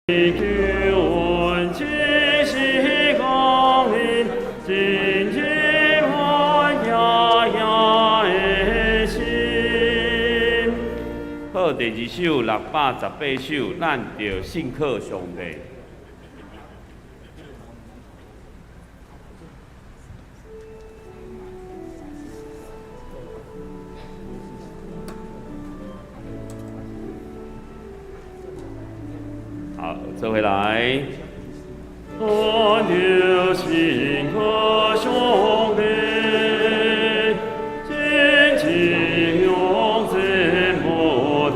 救恩之时光临，真知我呀呀的心。好，第二首618首，咱就信靠上帝。好，走回来。我就信靠上帝，真情永在无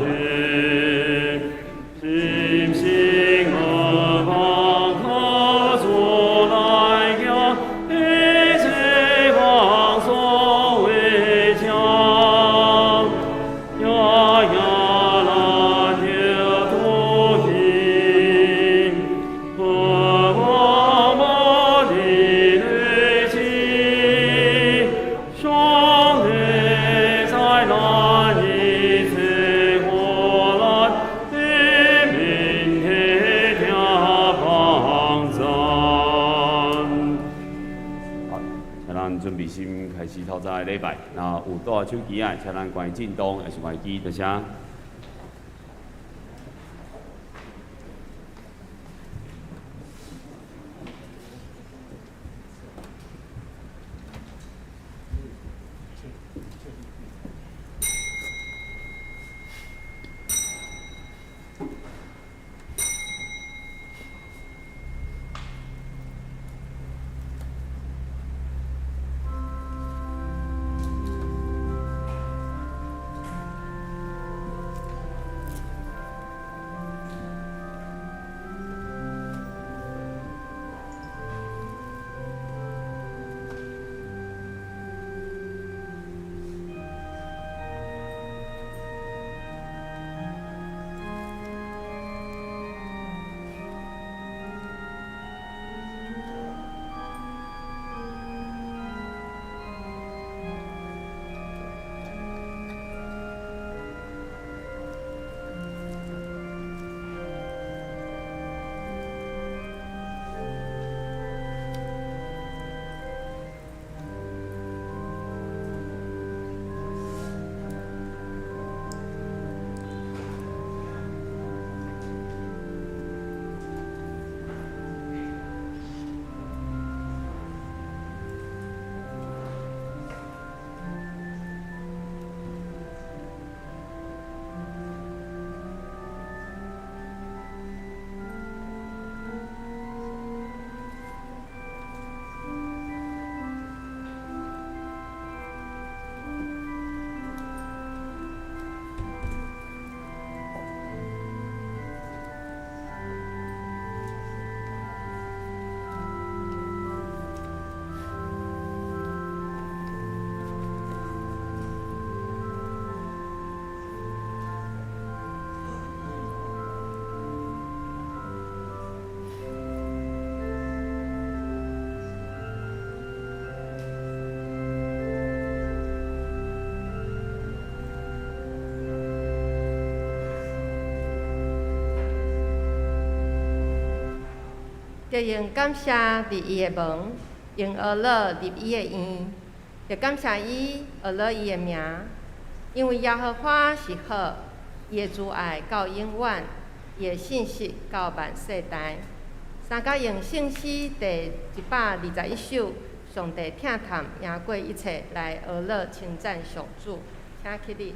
停，心心我望靠主来叫，一切放松为强，呀呀。准备先开始头早的礼拜，然后有带手机啊，请咱关震动，还是关机，多谢。就用感谢入伊的门，用学乐入伊的院，就感谢伊学乐伊的名，因为耶和华是好，伊的慈爱到永远，伊的信实到万世代。三甲用圣诗第121首，上帝听探赢过一切，来学乐称赞上主，请起立。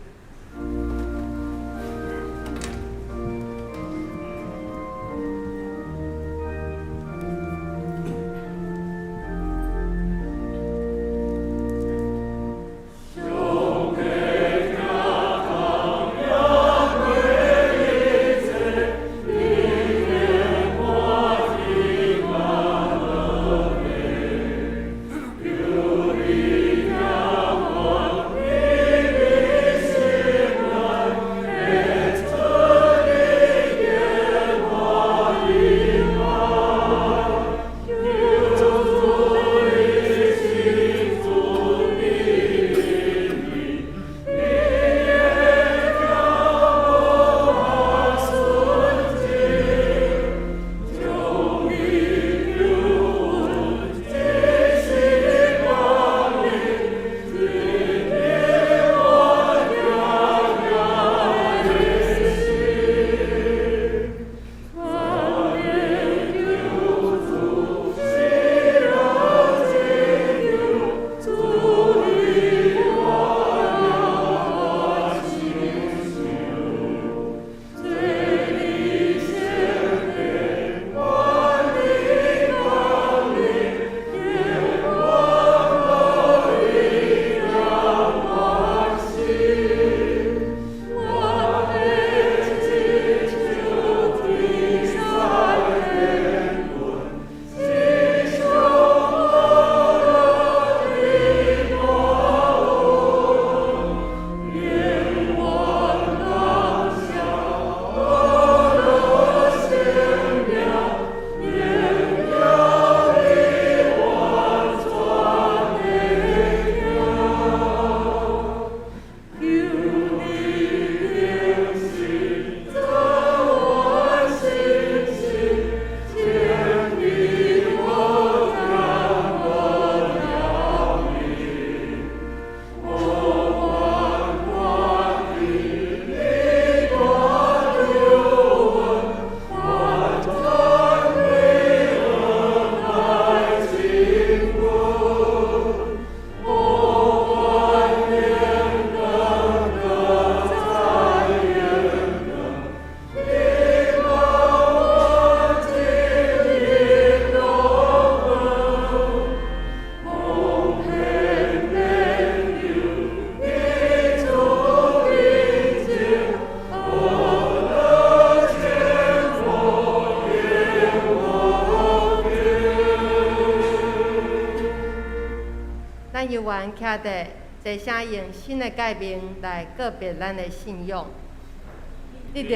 愿徛伫这声用新的界面来告别咱的信仰。你着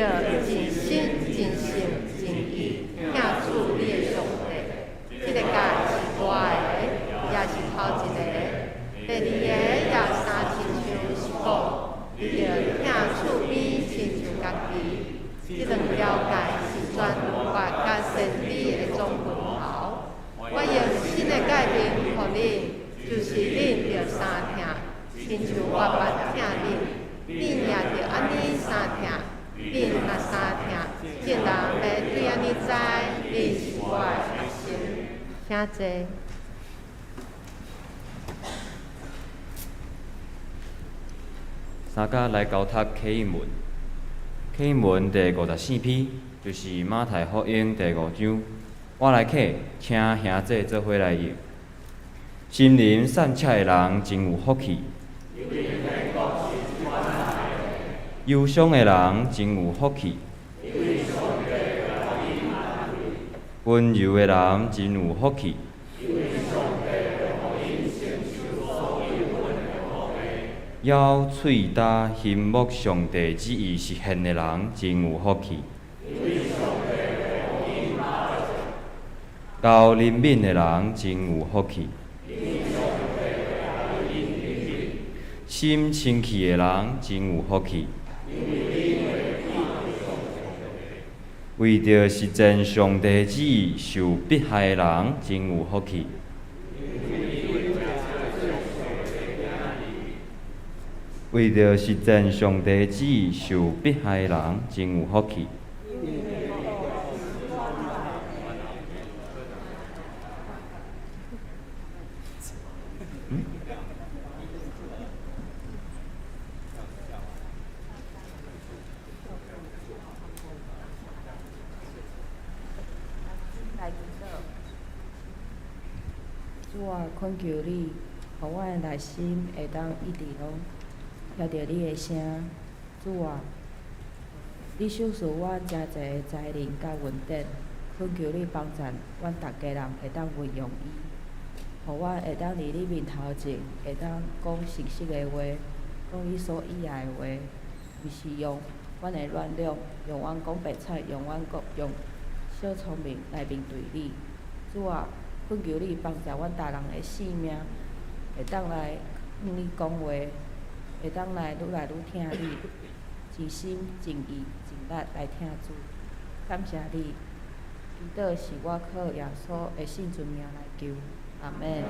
尽心、尽性、尽意听主你的上帝。这个界是大的，也是头一个。第二个也三亲像是讲，你着听厝边亲像家己。这两条界是全佛甲神理的总分头。我用新的界面予恁，就是恁着三听，亲像我捌听恁，恁也着安尼三听。恁若三听，众人会对安尼知，恁是我的学生。请坐。三甲来交读启应文，启应文第54篇，就是马太福音第5章。我来客，请兄弟做伙来用。心灵善巧的人真有福气，忧伤的人真有福气，温柔的人真有福气。咬喙焦心目上帝旨意实现的人真有福气。厚怜悯的人真有福气。心清气的人真有福气。为着实践上帝旨意受迫害的人真有福气。为着实践上帝旨意受迫害的人真有福气。主啊，恳求你，互我的内心会当一直拢听到你的声。主啊，你赏赐我真侪的才能甲恩典，恳求你帮助阮大家人会当运用伊，互我会当伫你面头前会当讲诚实的话，讲你所喜爱的话，毋是用阮的软弱，用阮讲白菜，用小聪明来面对你。主啊，恳求你帮助阮大人的性命，会当来向你讲话，会当来愈来愈听你，尽心尽意尽力来听主。感谢你，祈祷是我靠耶稣的圣尊名来求，阿门。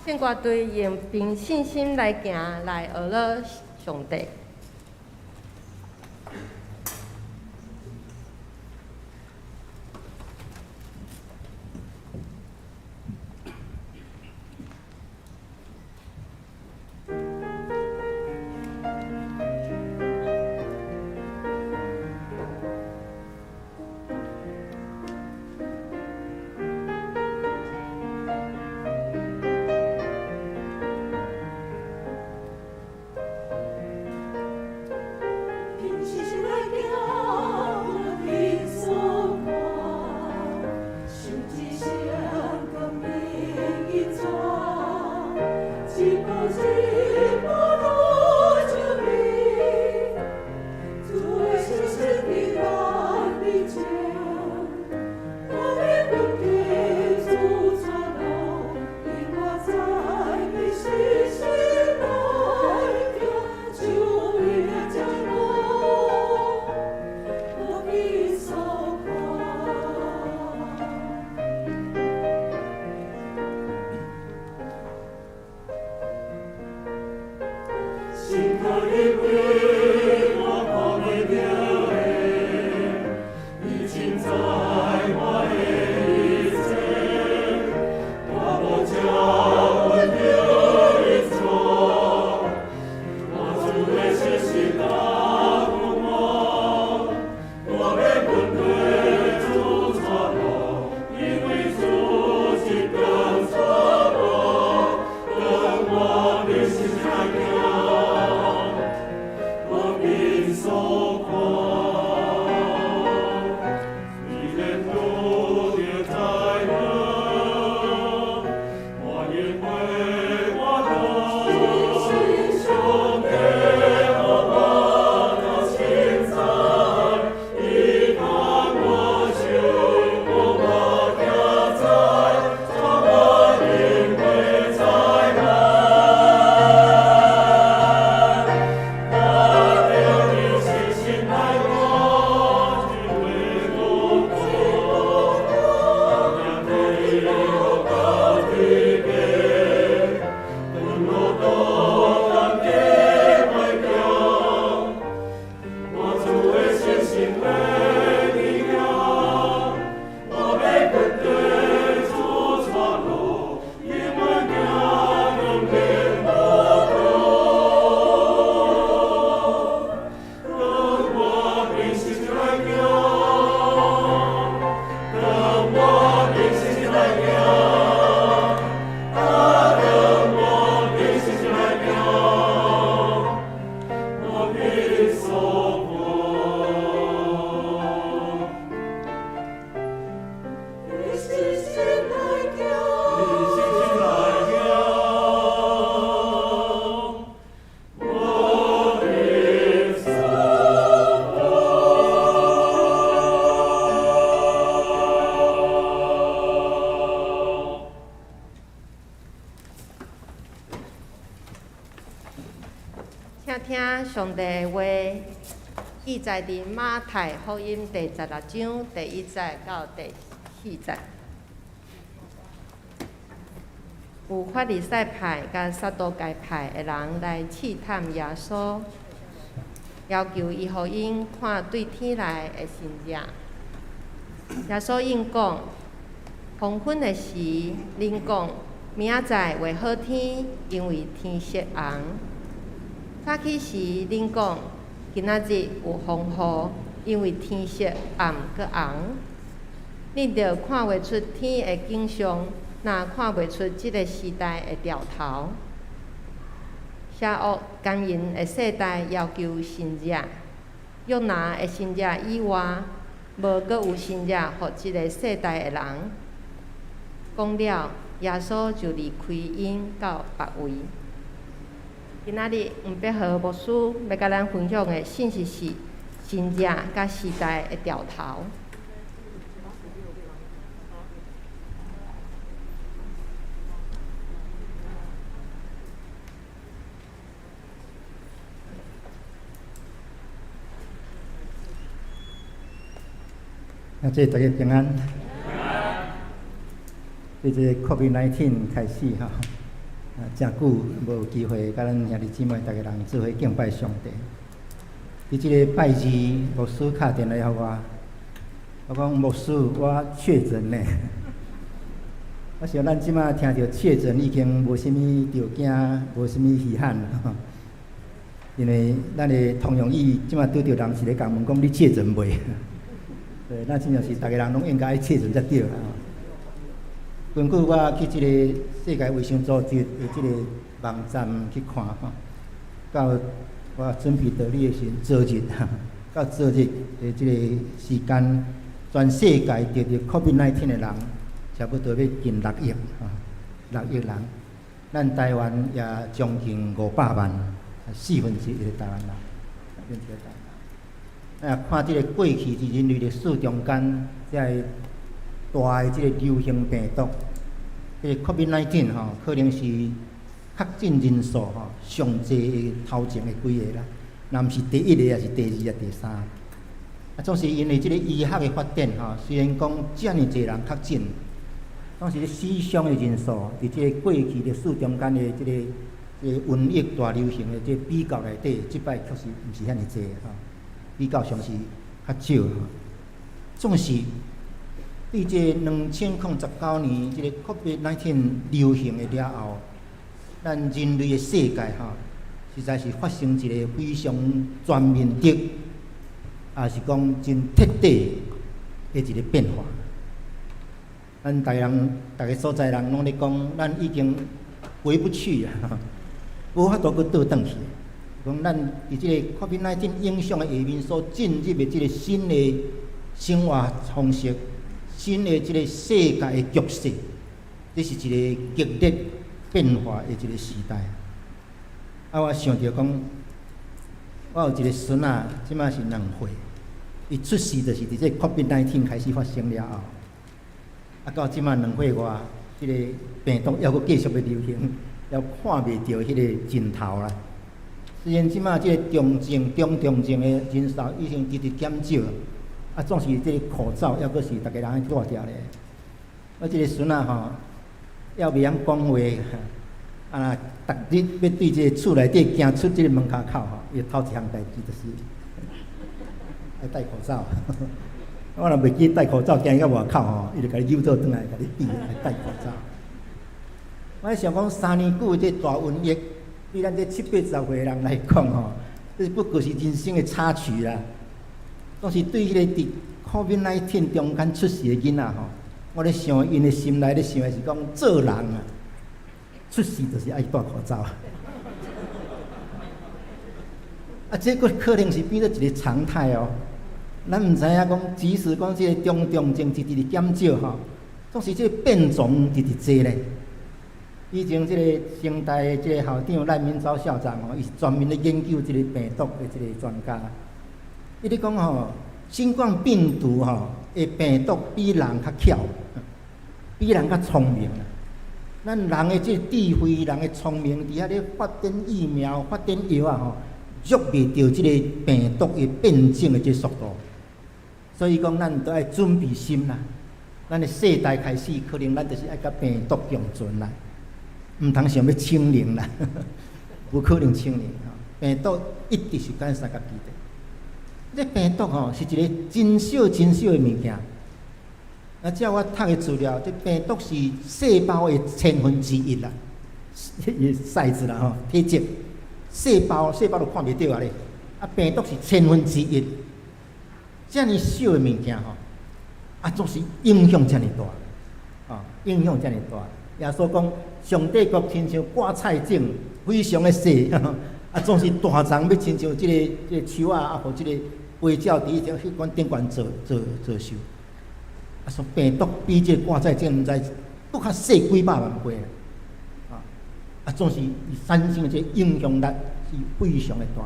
圣歌队用凭信心来行，来学了上帝。请听上帝的话，记载伫马太福音第16章第1节到第4节。有法利赛派甲撒都该派的人来试探耶稣，要求伊互因看对天来的神迹。耶稣应讲：黄昏的时，恁讲明仔载会好天，因为天色红。早起时，恁讲今仔日有风雨，因为天色暗搁红。恁着看袂出天的景象，若看袂出即个时代的潮头。邪恶奸淫的世代要求神迹，约拿的神迹以外，无搁有神迹互即个世代的人。讲了，耶稣就离开因到别位。今仔日黄百合牧师要甲咱分享的信息是神迹甲时代的潮头。这大家平安。对这 COVID-19 开始哈，真久无有机会，甲咱兄弟姊妹大家人做伙敬拜上帝。伫这个拜二，牧师敲电来互我讲牧师，我确诊呢。我想咱即马听到确诊已经无啥物着惊，无啥物稀罕啦。因为咱的通用语即马拄着人是咧共问讲你确诊未？对，那真正是逐个人拢应该确诊才对啦。根据我去即个世界卫生组织的即个网站去看吼，到我准备到你的时昨日到昨日的即个时间，全世界得着 COVID-19 的人差不多要近6亿6亿人。咱台湾也将近500万，1/4的台湾人，变成台湾。看即个过去伫人类历史中间，即个大的即个流行病毒，即个 COVID-19 吼，可能是确诊人数吼上济头前的几个啦。若毋是第1个，也是第2也第3。总是因为即个医学的发展吼，虽然讲遮尔济人确诊，总是死伤的人数，伫即个过去历史中间的即个瘟疫大流行的即个比较内底，即摆确实毋是遐尔济吼。比较上是较少，总是对这2019年这个 COVID-19 流行的了后，咱人类的世界吼，实在是发生一个非常全面的，也是讲真彻底的一个变化。咱大个所在人拢咧讲，咱已经回不去啊，无法度去倒转去。讲咱伫即个 COVID-19 影响的下面所进入的即个新的生活方式、新的即个世界的局势，这是一个激烈变化的一个时代。我想着讲，我有一个孙仔，即摆是2岁，伊出世就是伫即个 COVID-19 开始发生了后，到即摆2岁外，即个病毒还阁继续的流行，还看袂到迄个尽头啦。虽然即马即个中症的人数已经直直减少，总是即个口罩还阁是逐个人爱戴着咧。我即个孙仔吼，还袂晓讲话，逐日要对即个厝内底行出即个门口吼，伊头一项代志就是要戴口罩。我若袂记戴口罩行到外口吼，伊就甲你扭倒转来，甲你比来戴口罩。我想讲3年久即大瘟疫。对咱这7、80岁的人来讲吼，这不过是人生的插曲啦。但是对迄个伫 COVID-19 中间出世的囡仔吼，我咧想，因的心内咧想的是讲，做人啊，出事就是爱戴口罩。啊，这个可能是变做一个常态哦。咱毋知影讲，即使讲这个重症一直伫减少吼，总是这个变种直直多咧。以前这个成大的这个校长赖明昭校长吼，伊是专门咧研究这个病毒的这个专家。伊咧讲吼，新冠病毒吼，的病毒比人较巧，比人较聪明。咱人的这个智慧，人的聪明，伫遐咧发展疫苗、发展药啊吼，捉袂到这个病毒的变种的这个速度。所以讲，咱都爱准备心啦。咱的世代开始，可能咱就是爱甲病毒共存啦。毋通想要清零啦，无可能清零吼。病毒一直是咱三角基地。这病毒吼是一个真小真小的物件。啊，照我读的资料，这病毒是细胞的1/1000啦，伊赛子啦吼，体积。细胞都看袂到啊咧，啊病毒是1/1000，遮尔小的物件吼，啊总是影响遮尔大，啊影响遮尔大。耶稣讲，上帝国亲像挂菜种，非常的细，啊总是大丛要亲像这个树啊，啊或这个花鸟伫迄款顶悬做树。啊，说病毒比这挂菜种毋知搁较细几百万倍啊！啊，总是伊产生的这影响力是非常的大。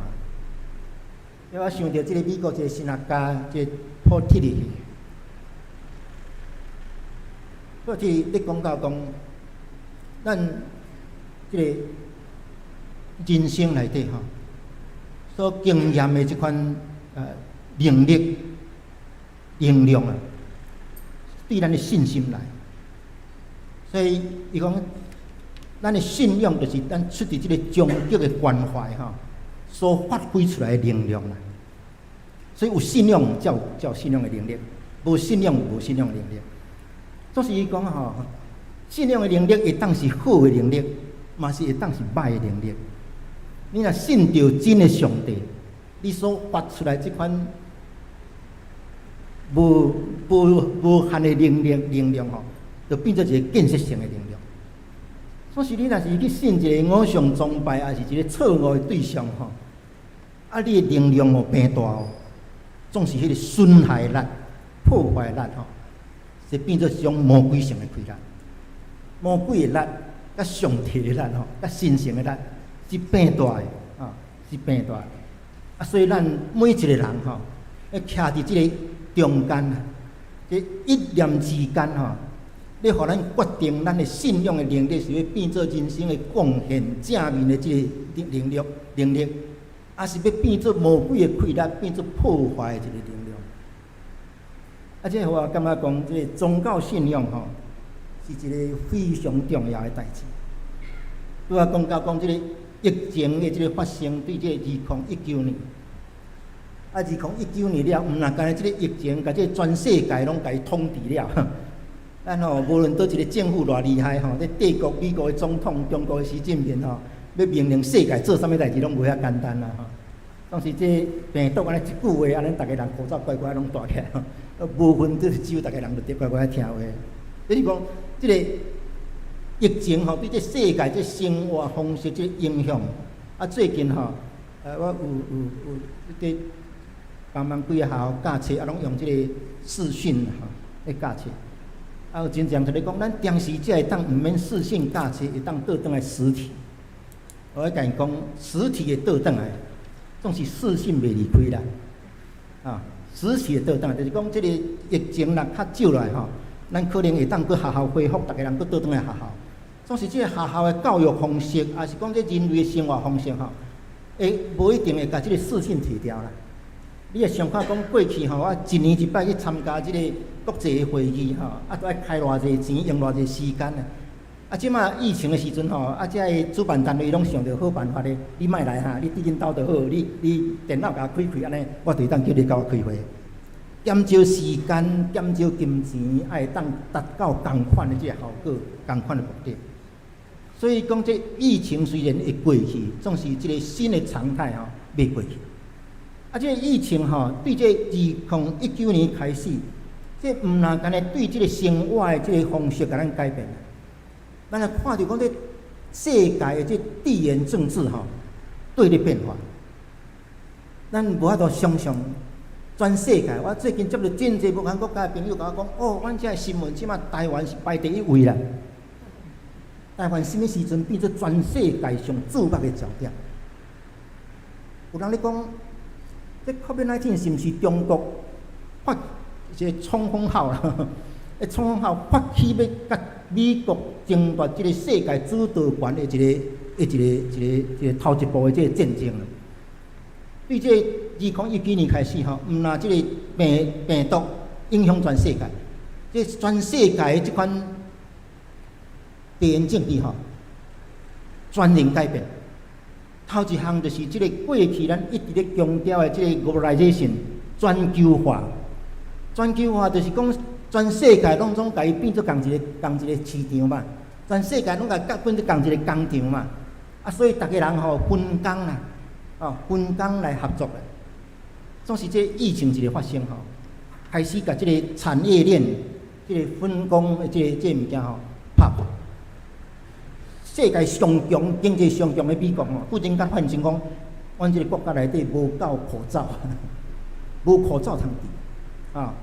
我想到这个美国这个神学家，这普特里，普特里咧讲到讲，咱这个人生内底吼，所经验的这款能力、能量啊，对咱的信心来。所以伊讲，咱的信仰就是咱出自这个终极的关怀吼，所发挥出来的能量啦。所以有信仰才有信仰的能力，无信仰无信仰的能力。总是伊讲吼，信仰的能力会当是好的能力，嘛是会当是歹的能力。你若信着真的上帝，你所发出来这款无限的能量吼，就变做一个建设性的能量。所以你若是去信一个偶像崇拜，还是一个错误的对象吼，啊，你的能量哦变大哦，总是迄个损害力、破坏力吼，是变做一种魔鬼性的亏力。魔鬼的力、甲上帝的力吼、甲神性的力是变大的啊，是变大的。啊，所以咱每一个人吼，要徛伫即个中间啊，这一念之间吼，要互咱决定咱的信仰的能力是要变做人生的贡献、正面的即个能力，还是要变做魔鬼的溃力，变做破坏的一个能量。啊，这我感觉讲，这个宗教信仰吼，是一个非常重要的代志。拄啊讲到讲这个疫情的这个发生，对这个2019年。啊，2019年了，毋但干这个疫情，甲这全世界拢甲伊统治了。咱吼，无论倒一个政府偌厉害吼，这帝国美国的总统、中国的习近平吼，要命令世界做啥物代志，拢无遐简单啦吼。当时这病毒安尼一句话，安尼逐个人口罩乖乖拢戴起来吼，无分只有逐个人就乖乖听话。就是讲，这个疫情吼，对这世界这生活方式这影响，啊，最近吼，我有这个。帮忙几个学校教册，啊，拢用即个视讯吼来教册。啊，有真正就咧讲，咱当时才会当毋免视讯教册，会当倒转来实体。我甲因讲，实体的倒转来，总是视讯袂离开啦。啊，实体的倒转来，就是讲即个疫情若较少来吼，咱可能会当去学校恢复，逐个人去倒转来学校。总是即个学校的教育方式，也是讲即人类的生活方式吼，会无一定会甲即个视讯提掉啦。你会想看讲过去吼，我一年一摆去参加即个国际的会议吼，啊，都爱开偌济钱，用偌济时间啊。啊，即马疫情的时阵吼，啊，遮个主办单位拢想着好办法咧，你莫来哈，你伫恁兜就好，你电脑甲我开安尼，我就当叫你甲我开会。减少时间，减少金钱，爱当达到同款的即个效果，同款的目的。所以讲，这疫情虽然会过去，总是即个新的常态吼，未过去。啊，这疫情吼，对这2019年开始，这毋若干呢对即个生活的即个方式甲咱改变，咱来看着讲这世界的这地缘政治吼对咧变化，咱无法度想象全世界。我最近接到真济无同国家的朋友甲我讲，哦，阮遮新闻即马台湾是排第一位啦。台湾什么时阵变做全世界上注目的焦点？有人咧讲，这 COVID-19 是毋是中国发一个冲锋号啦？冲锋号发起要甲美国争夺这个世界主导权的一个头一步的这个战争啦。对这2019年开始吼，毋若这个病毒影响全世界，这全世界的这款地缘政治吼，全然改变。头一项就是这个过去咱一直咧强调的这个 globalization 全球化。全球化就是讲全世界拢总甲伊变做共一个市场嘛，全世界拢甲变做共一个工厂嘛。啊，所以逐个人吼分工啦，分工来合作啦。总是这疫情一个发生吼，开始甲这个产业链、这个分工的这物件吼拍破。世界上强、经济上强的美国吼，忽然间发现讲，阮这个国家内底无够口罩，无口罩通治啊！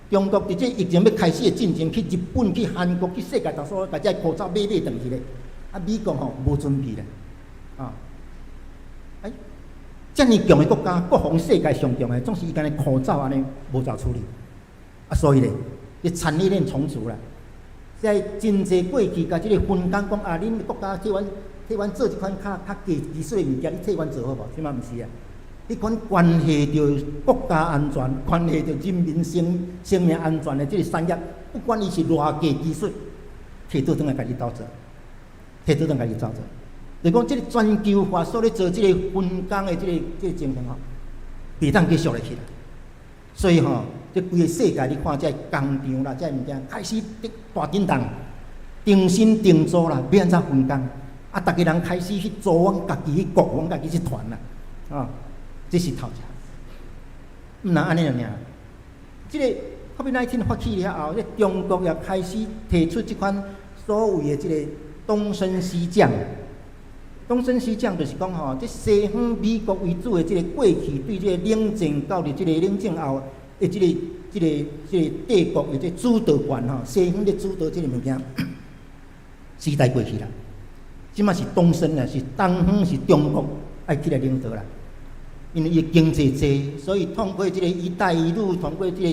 中国伫这疫情要开始的进程，去日本、去韩国、去世界各所，把这口罩买转去咧。啊，美国吼无准备咧，啊！哎，遮尔强的国家，国防世界上强的，总是伊干的口罩安尼无照处理，啊，所以咧，这产业链重组啦。在真济过去，甲即个分工讲啊，恁国家替阮做一款较技术的物件，你替阮做好无？即嘛毋是啊！你款关系到国家安全、关系到人民生命安全的即个产业，不管伊是偌低技术，摕倒转来家己斗做，摕倒转家己斗做。就讲即个全球化所咧做即个分工的即个情形吼，袂当继续落去啦。所以吼，这规个世界你看，这工厂啦，这物件开始大震动，定薪定做啦，要安怎分工？啊，逐个人开始去做阮家己国，阮家己去团啦，啊，这是头一。毋能安尼尔。这个 COVID-19 发起了后，这中国也开始提出这款所谓的这个东升西降。东升西降就是讲吼，这西方美国为主的这个过去对这个冷战到入这个冷战后的这个帝国的这主导权吼，西方咧主导这个物件，时代过去啦。即马是东升啦，是东方是中国爱起来领导啦。因为伊经济济，所以通过这个“一带一路”，通过这个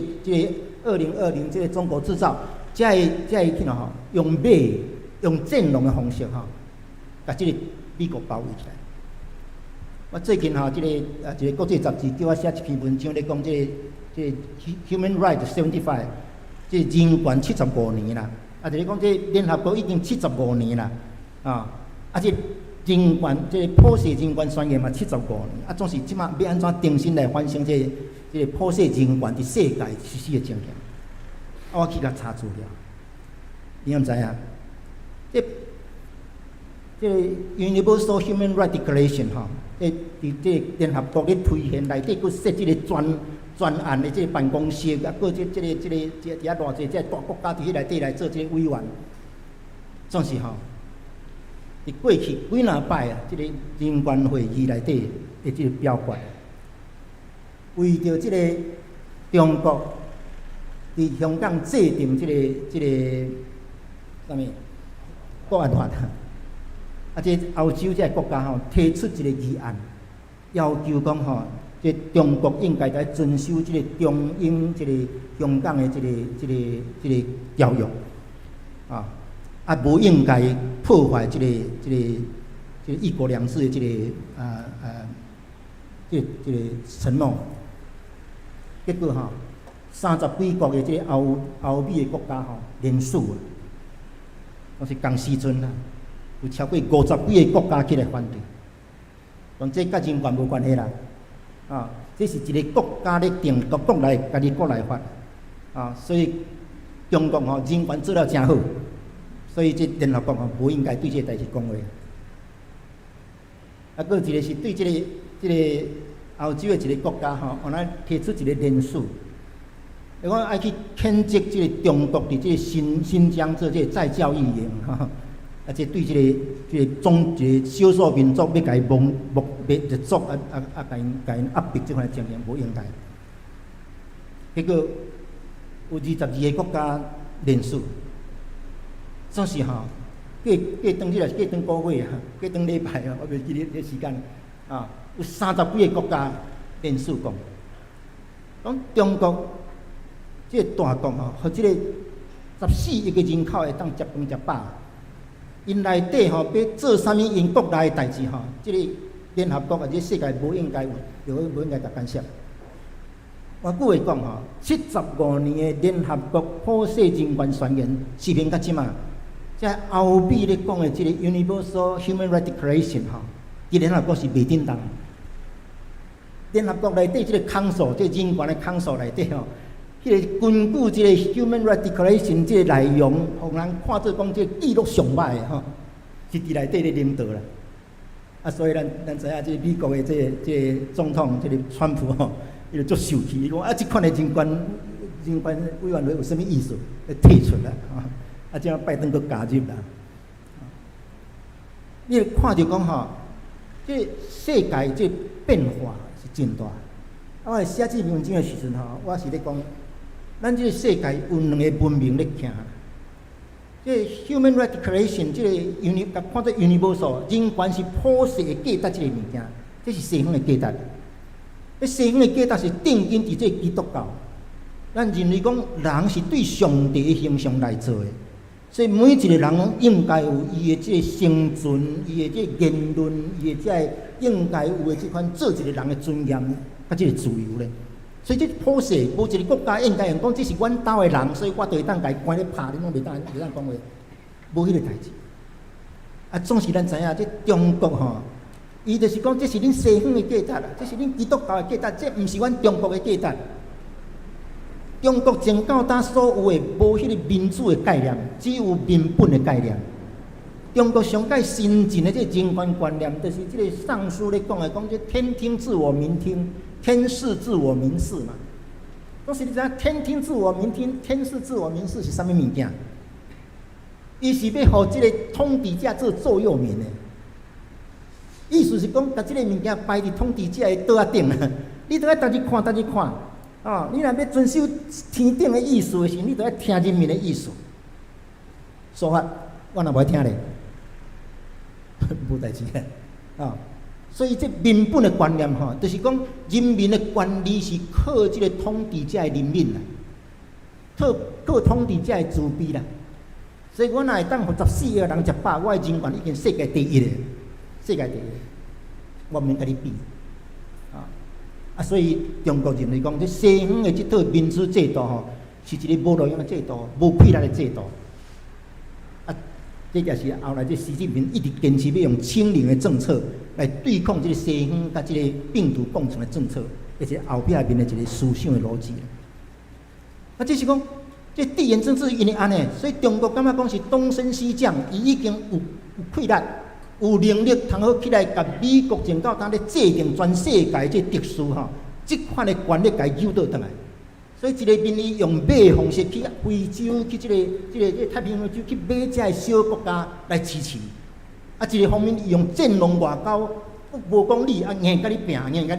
2020这个中国制造，才会去吼用战狼的方式吼，把这个美国包围起来。我最近吼，一个国际杂志叫我写一篇文章，咧讲这个 Human Rights 75，这人权75年啦。啊，就是讲这联合国已经75年啦，啊，这人权这普世人权宣言嘛75年，啊，总是即马要安怎重新来反省这个普世人权伫世界实施的情形。啊，我去甲查资料，你敢知影？这 Universal Human Rights Declaration 吼，这联合国咧推行内底，佫设这个专案的这个办公室，啊，佫这伫遐偌济这大国家伫迄内底来做这个委员，总是吼。伫过去几若摆啊，这个人权会议内底的这个表决，为着这个中国伫香港制定这个啥物国安法。啊，这欧洲这国家吼提出一个议案，要求讲吼，这中国应该来遵守这个中英这个香港的这个条约，啊，无应该破坏这个一国两制的这个承诺。结果吼，30几国的这个欧美的国家吼联署啊，都是同时阵啦。有超过50几个国家起来反对，但这甲人权无关系啦，啊，这是一个国家咧定独国来家己国来法，啊，所以中国吼人权做了真好，所以这联合国吼无应该对这个代志讲话。啊，佫一个是对这个欧洲的一个国家吼，安尼提出一个联署，讲爱去谴责即个中国伫即个新疆做即个再教育营哈，啊，即对即个少数民族要甲伊灭族甲因压迫即款情形无应该。结果有22个国家联署，总是吼过当即个过当个月啊，过当礼拜啊，我袂记得迄时间啊，有30几个国家联署讲中国即个大国吼，和即个14亿个人口会当食饭食饱，因内底吼要做啥物因国内的代志吼，即个联合国啊，即世界无应该有，无应该甲干涉。换句话讲吼，75年的联合国普世人权宣言实行到即嘛，即欧美咧讲的即个 Universal Human Rights Declaration 吼，伫联合国是袂叮当。联合国内底即个康数，即个人权的康数内底吼，迄个根据即个 Human Rights Declaration 即个内容，互人看做讲即个记录上歹的吼，是伫内底咧领导啦。啊，所以咱知影即个美国的即个总统即个川普吼。伊就足受气，伊讲啊，即款的人权委员会有啥物意思？要退出啦，啊，即样拜登佫加入啦。你看着讲吼，即世界即变化是真大。啊，我写即篇文章的时阵吼，我是咧讲，咱即个世界有2个文明咧行。即 Human Rights Declaration 即个看做 universal 人权是普世的价值，即个物件，这是西方的价值。西方的价值是定根伫这基督教，咱认为讲人是对上帝的形象来做的，所以每一个人应该有伊的这个生存、伊的这个言论、伊的这个应该有的这款做一个人的尊严甲这个自由咧。所以这普世无一个国家应该用讲这是阮兜的人，所以我就会当甲伊关咧拍，你拢袂当讲话，无迄个代志。啊，总是咱知影这中国吼。伊就是讲，这是恁西方的价值啦，这是恁基督教的价值，这毋是阮中国的价值。中国从到今所有的无迄个民主的概念，只有民本的概念。中国上界新进的这人权观念，就是这个上书咧讲的，讲这天听自我民听，天视自我民视嘛。当时你知影天听自我民听，天视自我民视是啥物物件？伊是要互这个统治者做座右铭的。意思是讲，把即个物件摆伫统治者的桌仔顶啊，你都要逐日看，逐日看。哦，你若要遵守天顶的意思的时，你都要听人民的意思。说法我若无爱听咧，无代志咧。啊，所以这民本的观念吼，就是讲人民的权利是靠即个统治者的人民啦，靠统治者的自卑啦。所以我若会当互14个人食饱，我的人权已经世界第一咧。世界第一，我毋免甲你比，啊！所以中国认为讲，这西方的这套民主制度吼，是一个无路用的制度，无屁力的制度。啊，这也是后来这习近平一直坚持要用清零的政策来对抗这个西方甲这个病毒共存的政策，而且后壁面的一个思想的逻辑。啊，这是讲，这地缘政治因为安尼，所以中国感觉讲是东升西降，伊已经有气力。有能力通好起来，甲美国前到当咧制定全世界这特殊吼，即款的权力甲伊诱导倒来。所以一个面伊用买方式去非洲，去这个太平洋洲去买这小国家来支持。啊，一个方面伊用战狼外交，无讲理啊，硬甲你拼，硬甲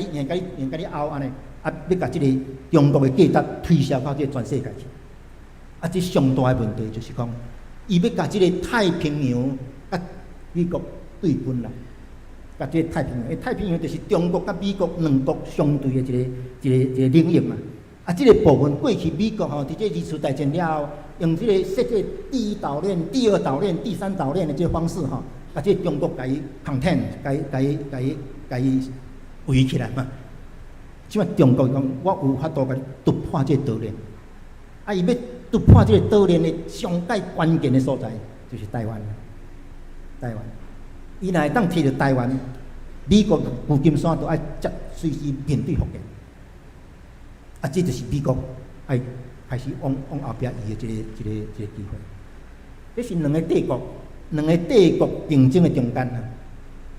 你拗安尼，啊，要甲这个中国的价值推销到这全世界去。啊，这上大的问题就是讲，伊要甲这个太平洋甲美国。对分啦，甲这太平洋，太平洋就是中国甲美国两国相对的一个领域嘛。啊，这个部分过去美国吼，伫这二次大战了后，用这个设这第一岛链、第二岛链、第三岛链的这个方式吼，甲这中国甲伊 contain， 甲伊围起来嘛。即摆中国讲，我有法度甲你突破这岛链，啊，伊要突破这个岛链的上界关键的所在，就是台湾。台湾。伊若会当摕着台湾，美国旧金山都爱随时面对福建，啊，这就是美国爱开始往后壁移的一个机会。这是两个帝国竞争的中间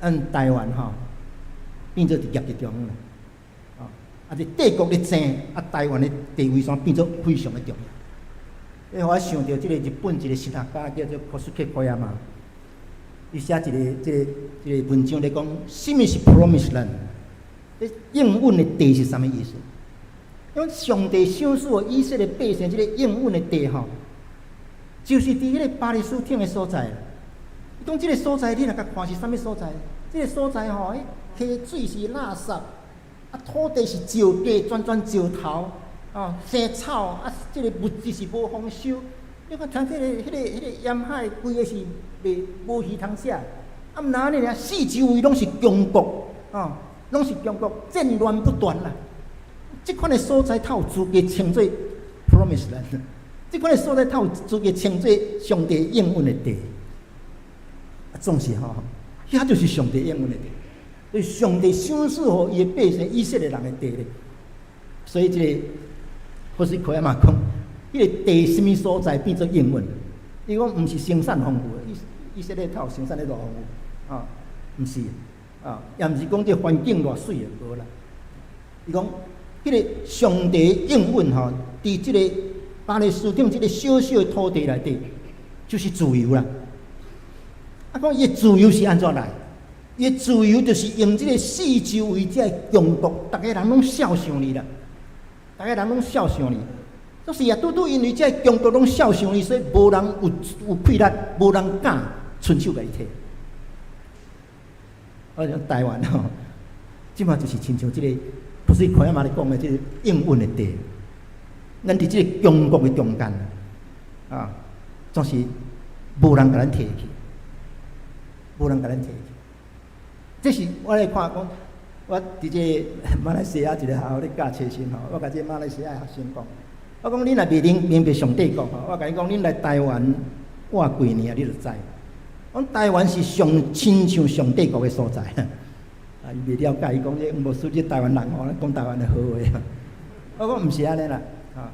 啊，台湾吼变做伫业之中啦，啊，啊，伫帝国咧争，啊，台湾的地位上变做非常的重要。我想到即个日本一个神学家叫做Kosuke Koyama，伊写一个文章咧讲，什么是 Promised Land？ 应允的地是啥物意思？因为上帝赏赐以色列百姓即个应允的地吼，就是伫迄个巴黎斯汀的所在。伊讲即个所在，你若甲看是啥物所在？即个所在吼，溪水是垃圾，啊土地是石地，全石头，哦生草，啊即个物质是无丰收。你看像迄个沿海规个是无鱼通食，啊毋那呢，四周围拢是强国，哦。拢是中国战乱不断啦，即款的所在，它有资格称作 Promised Land。即款的所在，它有资格称作上帝应允的地。总是吼，遐就是上帝应允的地，所以上帝赏赐互伊的百姓以色列人的地咧。所以即个或是可以嘛讲，迄个地什么所在变作应允？伊讲毋是生产丰富的，以色列它有生产咧偌丰富啊，毋是。啊，也毋是讲这环境偌水的，无啦。伊讲，迄个上帝应允吼，伫即个巴勒斯坦即个小小的土地内底，就是自由啦。啊，讲伊的自由是安怎来？伊的自由就是用即个四周围即个强国，逐个人拢孝顺你啦，逐个人拢孝顺你。就是也拄拄因为即个强国拢孝顺你，所以无人有气力，无人敢伸手来摕。好像台湾吼，即马就是亲像即个，不是看阿妈咧讲的即个应允的地，咱伫即个强国的中间，啊，总是无人甲咱摕去，无人甲咱摕去。这是我来看讲，我伫即个马来西亚一个学校咧教册生吼，我甲即个马来西亚的学生讲，我讲恁若袂明白上帝国吼，我甲你讲，恁来台湾活几年你就知。讲台湾是上亲像上帝国的所在，啊，伊袂了解，伊讲这无属于台湾人吼，咱讲台湾的好话。我讲毋是安尼啦，啊，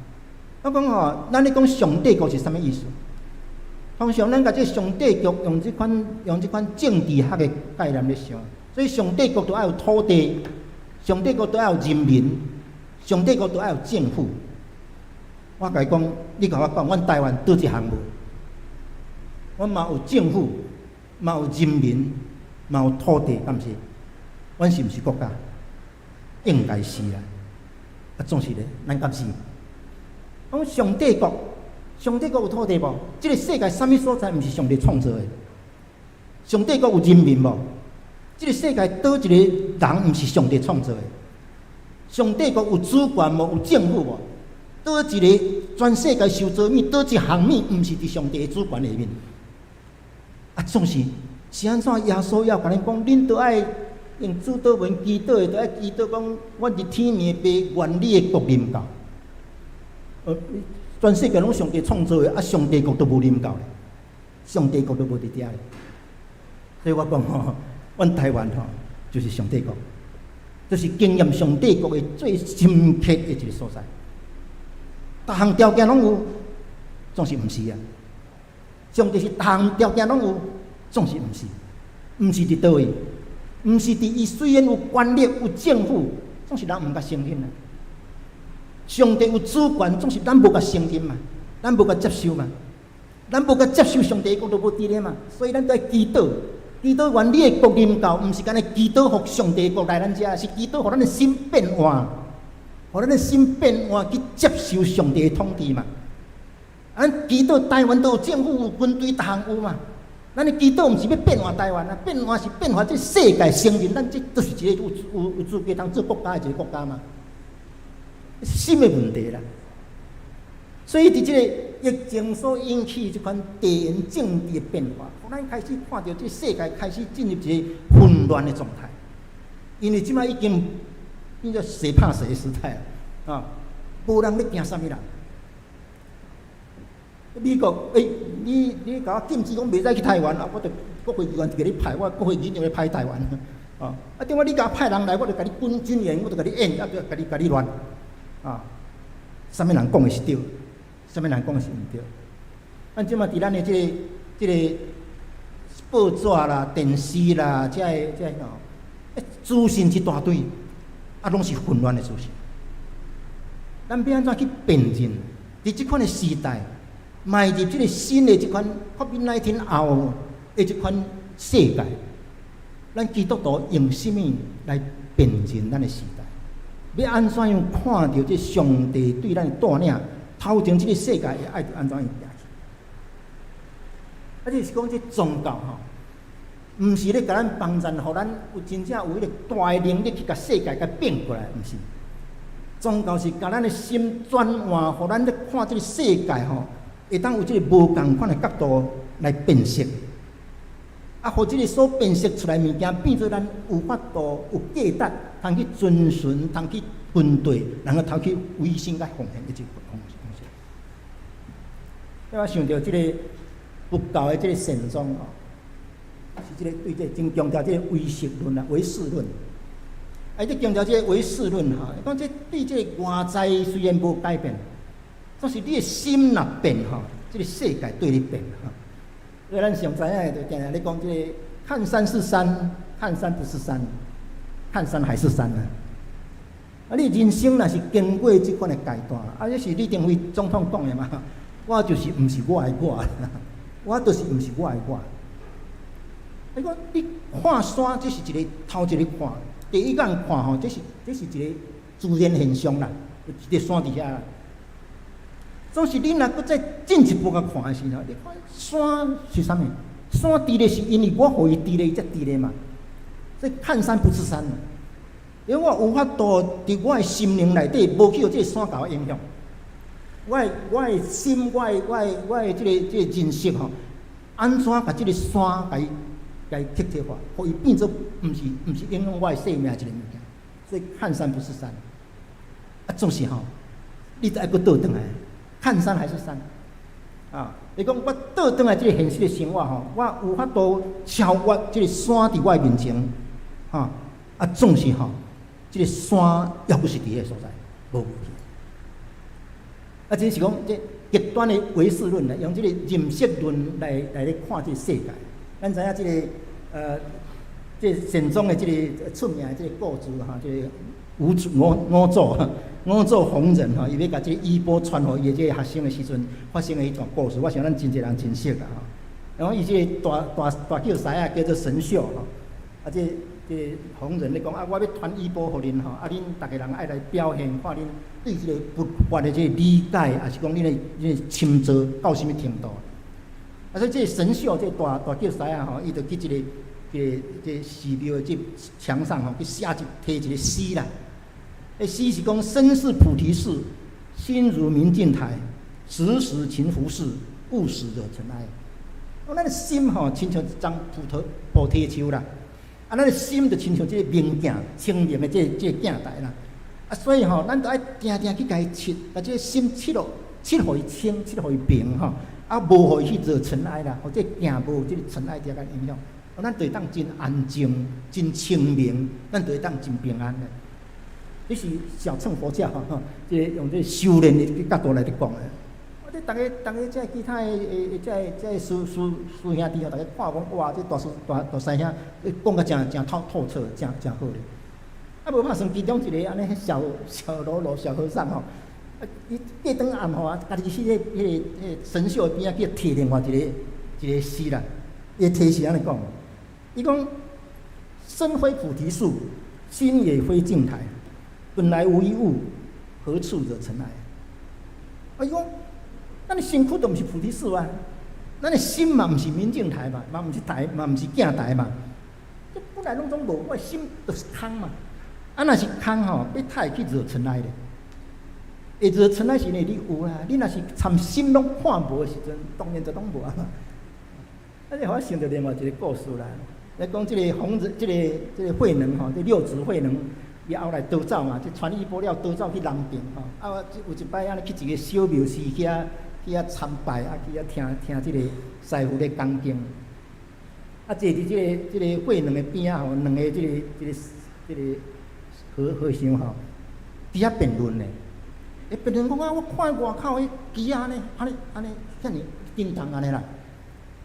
我讲吼，咱咧讲上帝国是啥物意思？通常咱甲这上帝国用这款政治学的概念咧想，所以上帝国都要有土地，上帝国都要有人民，上帝国都要有政府。我甲伊讲，你甲我讲，阮台湾倒一项无？阮嘛有政府。嘛有人民，嘛有土地，敢毋是？阮是毋是国家？应该是啦。啊，总是咧，咱敢是？讲上帝国，上帝国有土地无？即个世界啥物所在毋是上帝创造的？上帝国有人民无？即个世界倒一个人毋是上帝创造的？上帝国有主权无？有政府无？倒一个全世界受造物，倒一项物毋是伫上帝的主权下面？啊，总是安怎？耶稣要甲恁讲，恁都爱用主祷文祈祷的，都爱祈祷讲，我伫天命被原理的国临到。全世界拢上帝创造的，啊，上帝国都无临到咧，上帝国都无伫遐咧。所以我讲吼，阮台湾吼就是上帝国，就是经验上帝国的最深刻的一个所在。逐项条件拢有，总是毋是啊？上帝是逐项条件拢有，总是毋是？毋是伫倒位？毋是伫伊虽然有权力、有政府，总是人毋甲承认啊。上帝有主权，总是咱无甲承认嘛，咱无甲接受嘛，咱无甲接受上帝国度无伫咧嘛，所以咱都要祈祷，祈祷愿你的国临到，毋是干咧祈祷互上帝国来咱遮，是祈祷互咱的心变换，互咱的心变换去接受上帝的统治嘛。咱祈祷台湾都有政府、有军队，逐项有嘛。咱的祈祷毋是要变换台湾啊，变换是变换这世界承认咱这都是一个有资格当做国家的一个国家嘛。心的问题啦。所以伫这个疫情所引起这款地缘政治的变化，互咱开始看到这世界开始进入一个混乱的状态。因为即摆已经变做谁怕谁的时代啊，啊，无人咧惊啥物人。美国，你甲我禁止讲袂使去台湾啊，我着国会议员就甲你派，我国会议员就来派台湾，啊，另外你甲我派人来，我着甲你军演，我着甲你演，啊，甲你乱，啊，啥物人讲的是对，啥物人讲的是毋对？咱即马伫咱的即个报纸啦、电视啦，遮个吼，资讯一大堆，啊，拢是混乱的资讯。咱要安怎去辨认？伫即款的时代，迈入即个新的即款 COVID-19 后的即款世界，咱基督徒用什么来辨认咱的时代？要安怎样看到这上帝对咱的带领？头前即个世界会爱安怎样行去？啊，就是讲这宗教吼，毋是咧甲咱帮助，互咱有真正有迄个大的能力去甲世界甲变过来，毋是。宗教是甲咱的心转换，互咱咧看即个世界吼，会当有即个无共款的角度来辨识。啊，互即个所辨识出来物件，变做咱有法度、有价值，通去遵循，通去分对，然后通去委身甲奉献一种方式。我想到即个佛教的即个善终吼，是即个对这真强调即个唯识论啊、唯识论。啊，即强调即个唯识论吼，讲即对即个外在虽然无改变，但是你的心若变吼，即个世界对你变吼。所以咱上知影就定定咧讲即个看山是山，看山不是山，看山还是山啊。啊，你人生若是经过即款的阶段，啊，这是李登辉总统讲的嘛。我就是毋是我爱我，我就是毋是我爱我。你讲你看山，这是一个头一个看，第一眼看吼，这是一个自然现象啦，一个山伫遐啦。总是你若搁再进一步甲看的时候，你看山是啥物？山伫咧是因为我互伊伫咧，伊才伫咧嘛。所以看山不是山，因为我有法度伫我的心灵内底，无去互这个山甲我影响。我的心，我的即个认识吼，安怎甲即个山甲伊剔剔化，互伊变做毋是影响我的生命一个物件。所以看山不是山，啊，总是吼，你再搁倒转来，看山还是山，啊，你讲我倒转来即个现实的生活吼，我有法度超越即个山伫我的面前，啊，总是吼，即个山抑不是伫个所在，无。啊，这是讲这极端的唯识论啦，用这个认识论来看这个世界。咱知影这个这善终的这个出名的这个故事哈，这个五祖弘忍哈，伊要甲这个衣钵传互伊的这个学生的时阵，发生的一段故事，我想咱真侪人真熟啦哈。然后伊这个大叫师啊，叫做神秀哈，啊这弘忍咧讲啊，我要传衣钵互恁吼，啊恁逐个人爱来表现，看恁对这个佛法的这个理解，也是讲恁的深造到什么程度。啊，所以这个神秀这大叫师啊吼，伊就去这寺庙的这墙上吼，去写贴一个诗啦。迄诗是讲身是菩提树，心如明镜台，时时勤拂拭，勿使惹尘埃。咱的心吼，亲像一张菩提树啦。啊，咱的心就亲像这个明镜，清明的这个镜台啦。啊，所以吼，咱就爱定定去甲伊切，把这个心切落，切互伊清，切互伊平吼，啊，无互伊去惹尘埃啦，或者行无这个尘埃伫甲影响，咱就会当真安静、真清明，咱就会当真平安的。这是小乘佛教吼，即用这修炼的角度来讲的。这大家这其他这师兄弟吼，大家看讲哇，这大师兄讲个真透彻，真好咧。啊，无拍算其中一个安尼小喽啰小和尚吼，伊过顿暗吼，家己去迄个神秀边仔去摕另外一个诗啦。伊题是安尼讲，伊讲身非菩提树，心也非镜台，本来无一物，何处惹尘埃？啊，伊讲。咱的身躯都毋是菩提树啊，咱的心嘛毋是明镜台嘛，嘛毋是台，嘛毋是镜台嘛，这本来拢总无，我的心就是空嘛。啊，若是空吼，要太去惹尘埃咧。会惹尘埃是呢，你有啦，你若是参心拢看无的时阵，当然就拢无啊。啊，这互我想到另外一个故事啦，来讲这个弘忍，这个慧能吼，这六祖慧能。伊后来逃走嘛，就传衣钵了，逃走去南平吼。啊，有一摆安尼去一个小庙寺去参拜，啊去听这个师傅咧讲经。啊，坐伫这个慧能的边仔吼，两个这个和尚吼，伫遐辩论咧。辩论讲啊，我看外口迄鸡仔呢，安尼遐尼叮当安尼啦。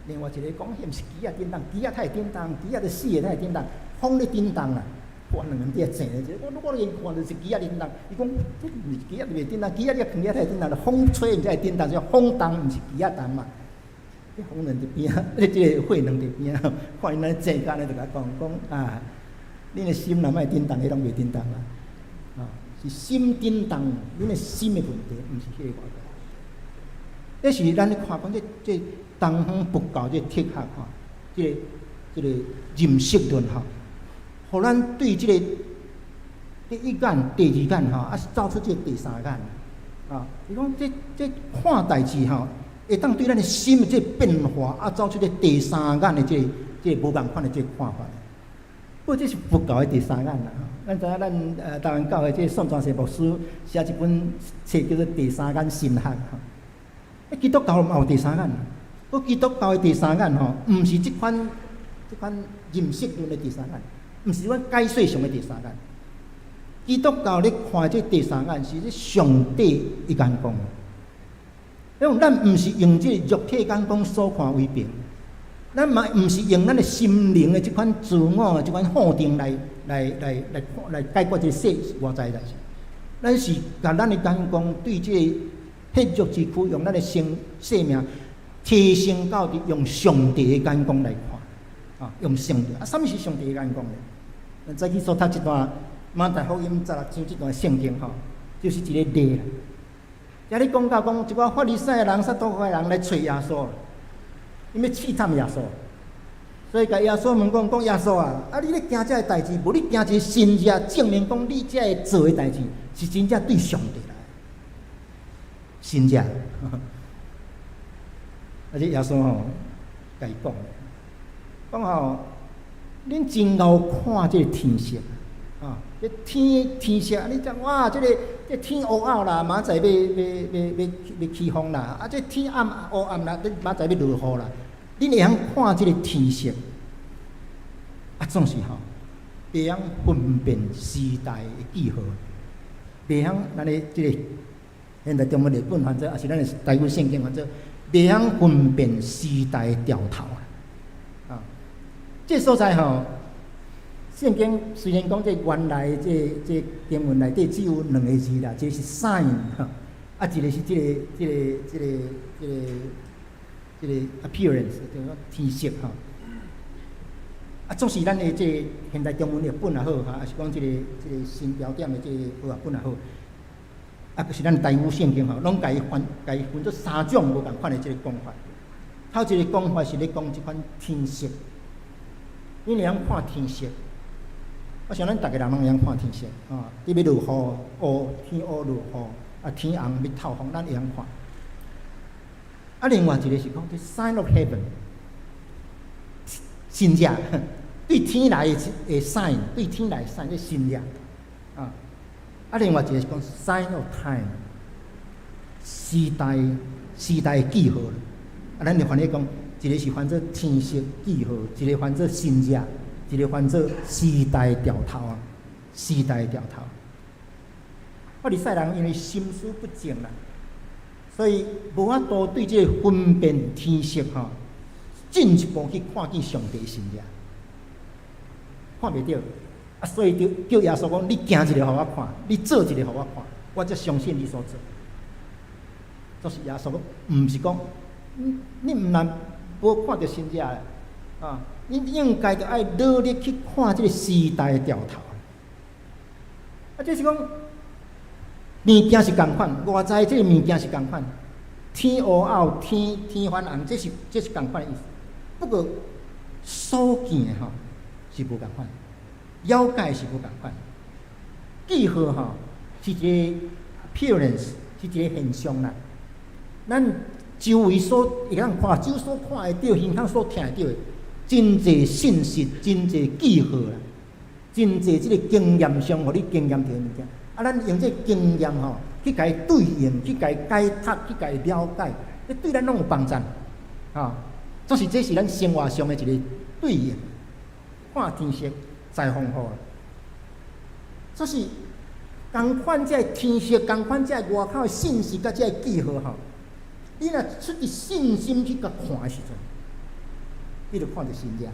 另外一个讲，迄毋是鸡仔叮当，鸡仔太叮当，鸡仔就死的太叮当，风咧叮当啦。看两个伫静咧，我连看就是机啊叮当，伊讲这毋是机啊袂叮当，机啊你放遐太叮当，风吹毋才会叮当，叫风动毋是机啊动嘛。风人伫边啊，即个火人伫边啊，看因安静干咧，就甲讲啊，恁的心若莫叮当，迄拢袂叮当啦。是心叮当，恁的心的问题，毋是迄个外头。这是咱咧看讲这东方佛教这铁学吼，这个认识论吼，互咱对这个第一眼、第二眼吼，啊走出这第三眼啊。伊讲这看代志吼，会当对咱的心的这变化啊，走出这第三眼的这无共款的这看法。不过这是佛教的第三眼啦。咱知影咱台湾教会这宋传世牧师写一本册叫做《第三眼心学》吼。基督教嘛有第三眼，不过基督教的第三眼吼，毋是即款认识论的第三眼，毋是即款解说上的第三眼。基督教咧看这第三眼是上帝的眼光，因为咱毋是用这肉体眼光所看为凭，咱嘛毋是用咱的心灵的即款自我的即款否定来解决这外在代志。咱是甲咱的眼光对这个血肉之躯，用咱的生命提升到用上帝的眼光来看，啊，用上帝啊，什么是上帝的眼光呢？咱早起所读一段马太福音16章这段圣经吼，就是一个例啦。遮咧讲到讲一个法利赛人、撒都该人来找耶稣，因要试探耶稣，所以甲耶稣问讲耶稣啊，你咧惊这个代志，无你惊一个神者证明讲你这个做的代志是真正对上帝来，神者。而且耶稣吼，甲伊讲吼，恁真够看这个天色啊，这天色，你讲哇，这天乌暗啦，明仔要起风啦，啊，这天乌暗啦，明仔要落雨啦，恁会晓看这个天色，啊，总是吼，袂晓分辨时代的记号，袂晓咱的这个现在中文日本翻做，也是咱的台语圣经翻做。袂晓分辨时代潮头啊！这所在吼，圣经虽然讲这原来这经文内底只有2个字啦，这是 sign 哈，啊，一个是这个 appearance， 叫做天色哈。啊，总是咱的这现代中文日本也好哈，还是讲这个新标点的这日本也好。啊，就是咱台语圣经吼，拢甲伊分做3种无共款的即个讲法。头一个讲法是咧讲即款天色，你会晓看天色。我想咱逐个人拢会晓看天色啊，你要落雨，天乌落雨，啊天红要透风，咱会晓看。啊，另外一个是讲这 sign of heaven， 神者对天来的 sign， 对天来的 sign， 这神者啊。啊，另外一个是讲 sign of time， 时代记号。啊，咱就翻咧讲，一个是翻做天色记号，一个翻做神者，一个翻做时代潮头啊，时代潮头。法利赛人因为心思不正啦，所以无法度对这个分辨天色吼，进一步去看见上帝神者，看袂到。啊，所以就叫耶稣讲：你行一个，互我看；你做一个，互我看，我才相信你所做。就是耶稣讲，毋是讲，你毋但无看到神者啊，你应该着爱努力去看这个时代的潮头。啊，就是讲，物件是共款，外在这个物件是共款，天乌暗，天翻红，这是共款的意思。不过所见的吼是无共款。了解是无共款，记号吼是一个 appearance， 是一个现象啦。咱周围所会当看，手所看会到，耳孔所听会到的，真侪信息，真侪记号啦，真侪即个经验上，互你经验到的物件。啊，咱用这经验吼去甲伊对应，去甲伊解读，去甲伊了解，这对咱拢有帮助。啊，总是这是咱生活上的一个对应，看天色。再丰富，这是共款这天色，共款这外口的信息，甲这记号吼。你若出于信心去甲看的时阵，你就看到神者。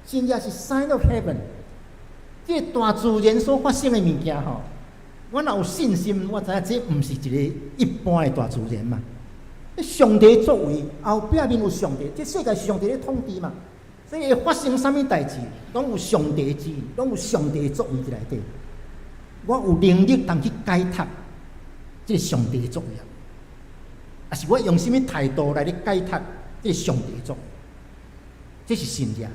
神者是 sign of heaven，这个大自然所发生的物件吼，我若有信心，我知影这毋是一个一般的大自然嘛。上帝作为后壁面有上帝，这世界是上帝咧统治嘛，所以会发生啥物代志，拢有上帝的旨意，拢有上帝的作为伫内底。我有能力通去解读这个上帝的作为，啊是我用什么态度来咧解读这个上帝的作为，这是信仰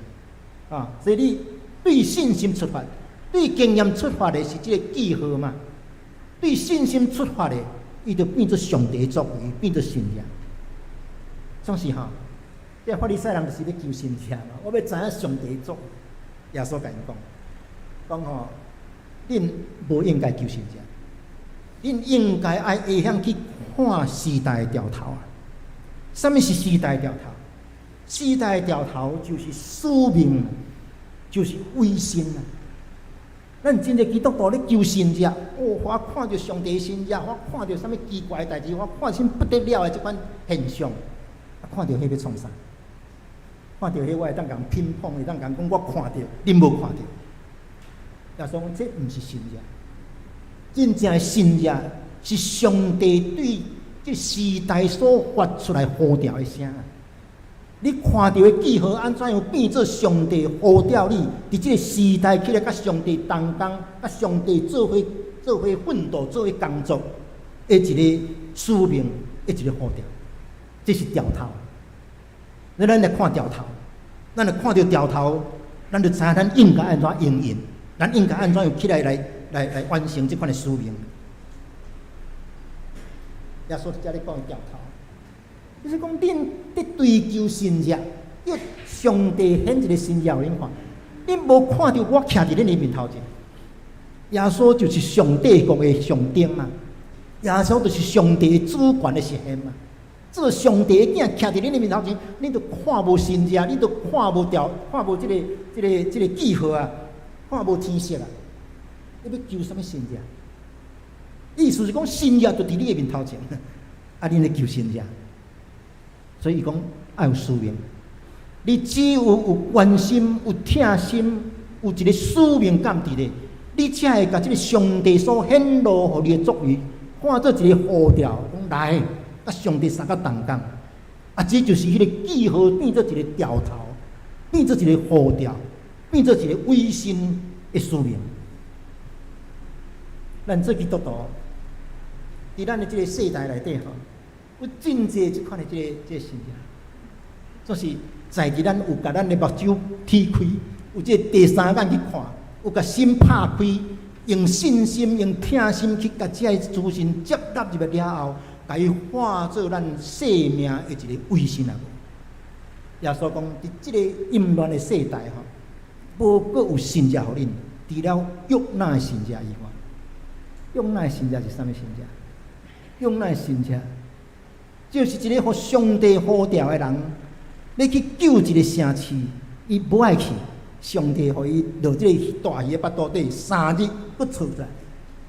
啊。所以你对信心出发，对经验出发的是这个记号嘛。对信心出发的，伊就变做上帝的作为，变做信仰。总是吼，这法利赛人就是要求信仰嘛。我要知影上帝的作为。耶稣甲因讲吼，恁无应该求信仰，恁应该爱会晓去看时代的潮头啊。什么是时代的潮头？时代的潮头就是使命，就是威信啊。咱真侪基督徒咧求神者，我看到上帝的神者，我看到什么奇怪的代志，我看什么不得了的即款现象，看到迄要创啥？看到迄我会当共乒乓，会当共讲我看到，恁无看到。耶稣讲这毋是神者，真正的神者是上帝对这时代所发出来呼召的声。你看到的记号安怎样变做上帝呼召你？伫这个时代起来，甲上帝同工，甲上帝做伙奋斗，做伙工作的一个使命，的一个呼召，这是调头。那咱来看调头，咱来看到调头，咱就知影咱应该安怎应用，咱应该安怎样起来来完成这款的使命。耶稣在这里讲调头。就是讲，恁在追求神者，要上帝显一个神者互恁看。恁无看到我徛伫恁的面头前，耶稣就是上帝国的象征嘛。耶稣就是上帝主权的实现嘛。做上帝的囝徛伫恁的面头前，恁就看无神者，恁就看无这个记号啊，看无天色啊。你要求什么神者？意思是讲，神者就伫你的面头前，啊，恁咧求神者。所以讲要有使命，你只有关心、有疼心、有一个使命感伫咧，你才会甲这个上帝所显露互你的作为，看做一个呼召，讲来，甲上帝相甲同工，啊，这就是迄个记号变做一个调头，变做一个呼召，变做一个威信的使命。咱做基督徒，伫咱的这个世代内底吼。有真侪即款的这个信仰，就是在伫咱有甲咱的目睭踢开，有这第三眼去看，有甲心拍开，用信心、用疼心去甲这些资讯接纳入来了后，甲伊化作咱生命的一个威信啊！耶稣讲，伫即个淫乱的世代吼，无阁有神者互恁，除了约拿的神者以外，约拿的神者是啥物神者？约拿的神者。就是一个互上帝呼召的人，要去救一个城市，伊无爱去，上帝互伊落这个大鱼的腹肚底，3日不出来，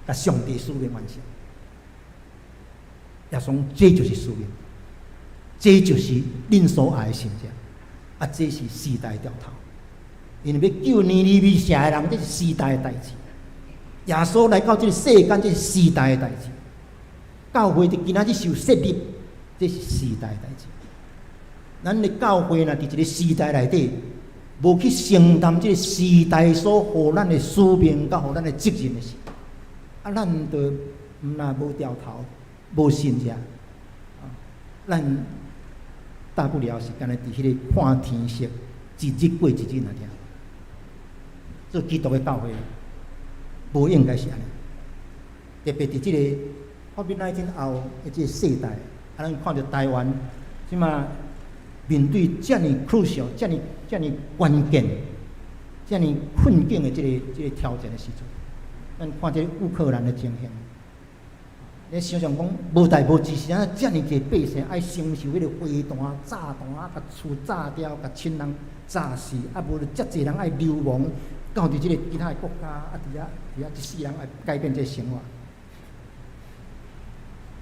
甲上帝使命完成。耶稣讲，这就是使命，这就是恁所爱的神者，啊，这是时代调头，因为要救尼尼微城的人，这是时代的代志。耶稣来到这个世间，这是时代的代志。教会伫今仔日受设立。这是时代的代志，咱的教会若伫一个时代内底，无去承担这个时代所互咱的使命，甲互咱的责任的时，啊，咱就若无掉头，无信者，啊，咱大不了是干那伫迄个看天色，一日过一日那点。做基督的教会，无应该是安尼，特别伫这个COVID-19后的这个世代。啊，咱看到台湾，即马面对遮尔 crucial、遮尔关键、遮尔困境的这个挑战的时阵，咱看这乌克兰的情形，你想想讲，无代无志是安遮尔济百姓爱承受迄个飞弹、炸弹，甲厝炸掉，甲亲人炸死，啊，无遮济人爱流亡到伫这个其他的国家，啊，伫遐一世人爱改变这生活。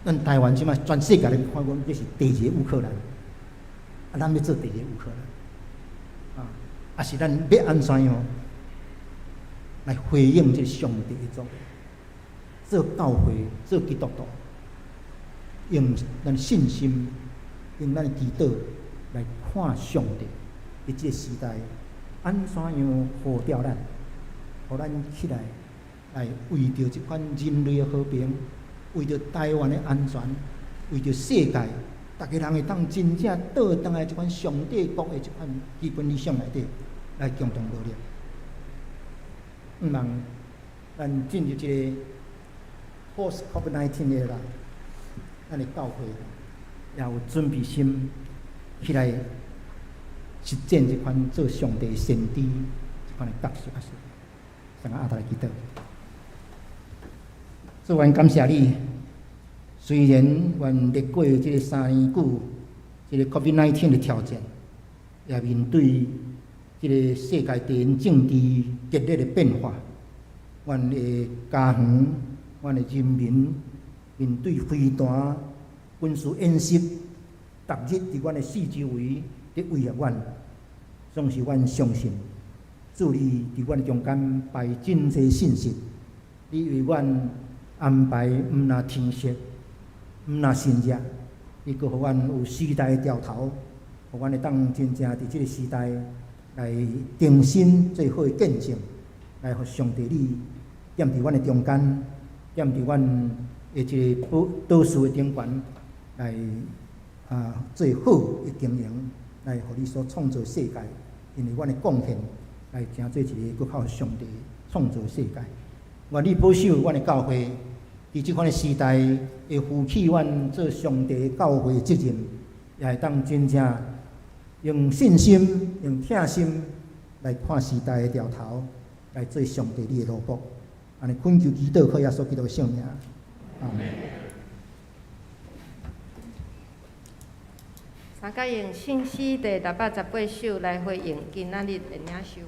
咱台湾即马全世界人看讲，这是第二个乌克兰，啊，咱要做第二个乌克兰，啊，是咱要安怎样来回应这个上帝的作为，做教会、做基督徒，用咱的信心、用咱的祈祷来看上帝伫这个时代安怎样呼召咱，互咱起来，来为着这款人类的和平，为着台湾的安全，为着世界，大家人会当真正倒转来这款上帝国的这款基本理想内底来共同努力。望咱进入这个 post COVID-19 的人，咱的教会也有准备心起来实践这款做上帝先知这款的角色啊！上个阿达来祈祷，主，愿感谢你。虽然阮历过这个3年久，这个 COVID-19 的挑战，也面对这个世界地缘政治激烈的变化，阮的家园、阮的人民面对飞弹、军事演习，逐日伫阮的四周围伫威胁阮，总是阮相信，主你伫阮中间摆真侪信息，你为阮安排毋若天色，毋若新热，你阁互阮有时代的潮头，互阮会当真正伫即个时代来重新做好的见证，来互上帝你踮伫阮的中间，踮伫阮的即个导师的顶悬，来做好的经营，来互你所创造世界，因为阮的贡献来成做一个更好的上帝创造世界。愿你保守阮的教会，伫即款的时代会负起阮做上帝教会的责任，也会当真正用信心、用疼心来看时代的潮头，来做上帝你的奴仆。安尼恳求祈祷，靠耶稣基督的圣名，阿门。三甲用信息第618首来回应今仔日的领袖。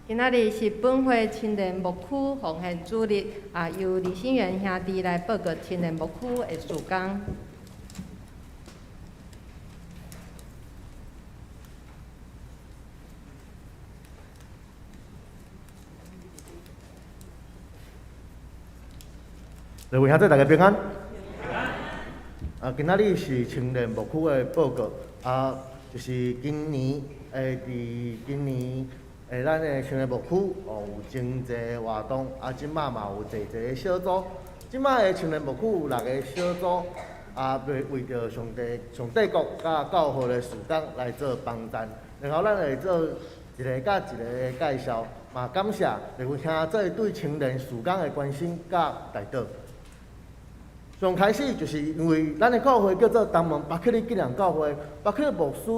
今仔日是本会青年牧区奉献主日，由李新元兄弟来报告青年牧区的事工。各位兄弟大家平安。今仔日是青年牧区的报告，就是今年咱的青年牧区有真侪活动，即马嘛有侪个小组。即马的青年牧区有6个小组，为着上帝国甲教会的事工来做帮赞。然后咱会做一个甲一个介绍，嘛感谢各位兄弟对青年事工的关心甲带导。上开始就是因为咱的教会叫做东门巴克利纪念教会，巴克利牧师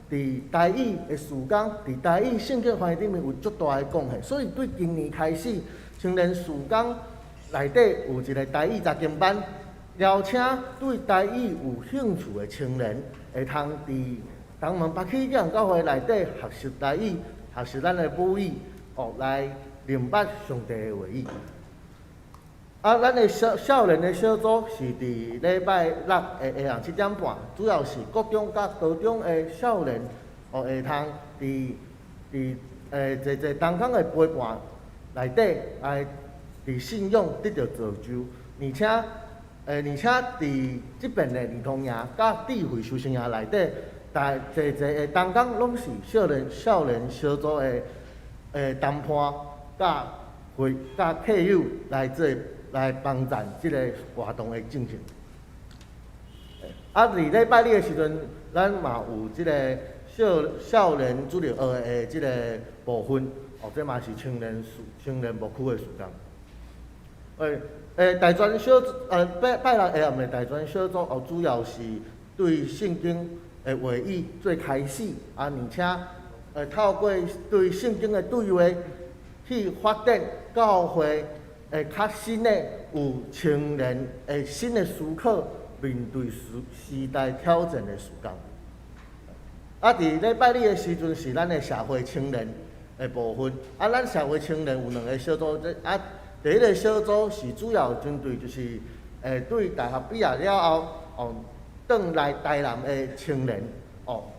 伫台语的事工，伫台语圣经翻译顶面有足大的贡献，所以对今年开始青年事工内底有一个台语查经班，邀请对台语有兴趣的青年会通伫东门巴克利纪念教会内底学习台语，学习咱的母语，来明白上帝的话语。咱的少年的小组是伫礼拜六的下午7点半，主要是国中甲高中的少年，会通伫一东港的陪伴内底来伫信仰得到造就，而且伫即边的儿童营甲智慧修行营内底，一的东港拢是少年小组的谈判甲客友来帮赞即个活动的进行。伫礼拜日的时阵，咱嘛有即个少年主流学的即个部分，这嘛是青年牧区的事工。大专小拜六下暗的大专小组，主要是对圣经的话语做开始，而且透过对圣经的对话去发展教会。较新的有青年新的思考，面对时代挑战的事工。伫礼拜日的时阵是咱的社会青年的部分。咱社会青年有2个小组，第一个小组是主要针对就是对大学毕业了后，转来台南的青年，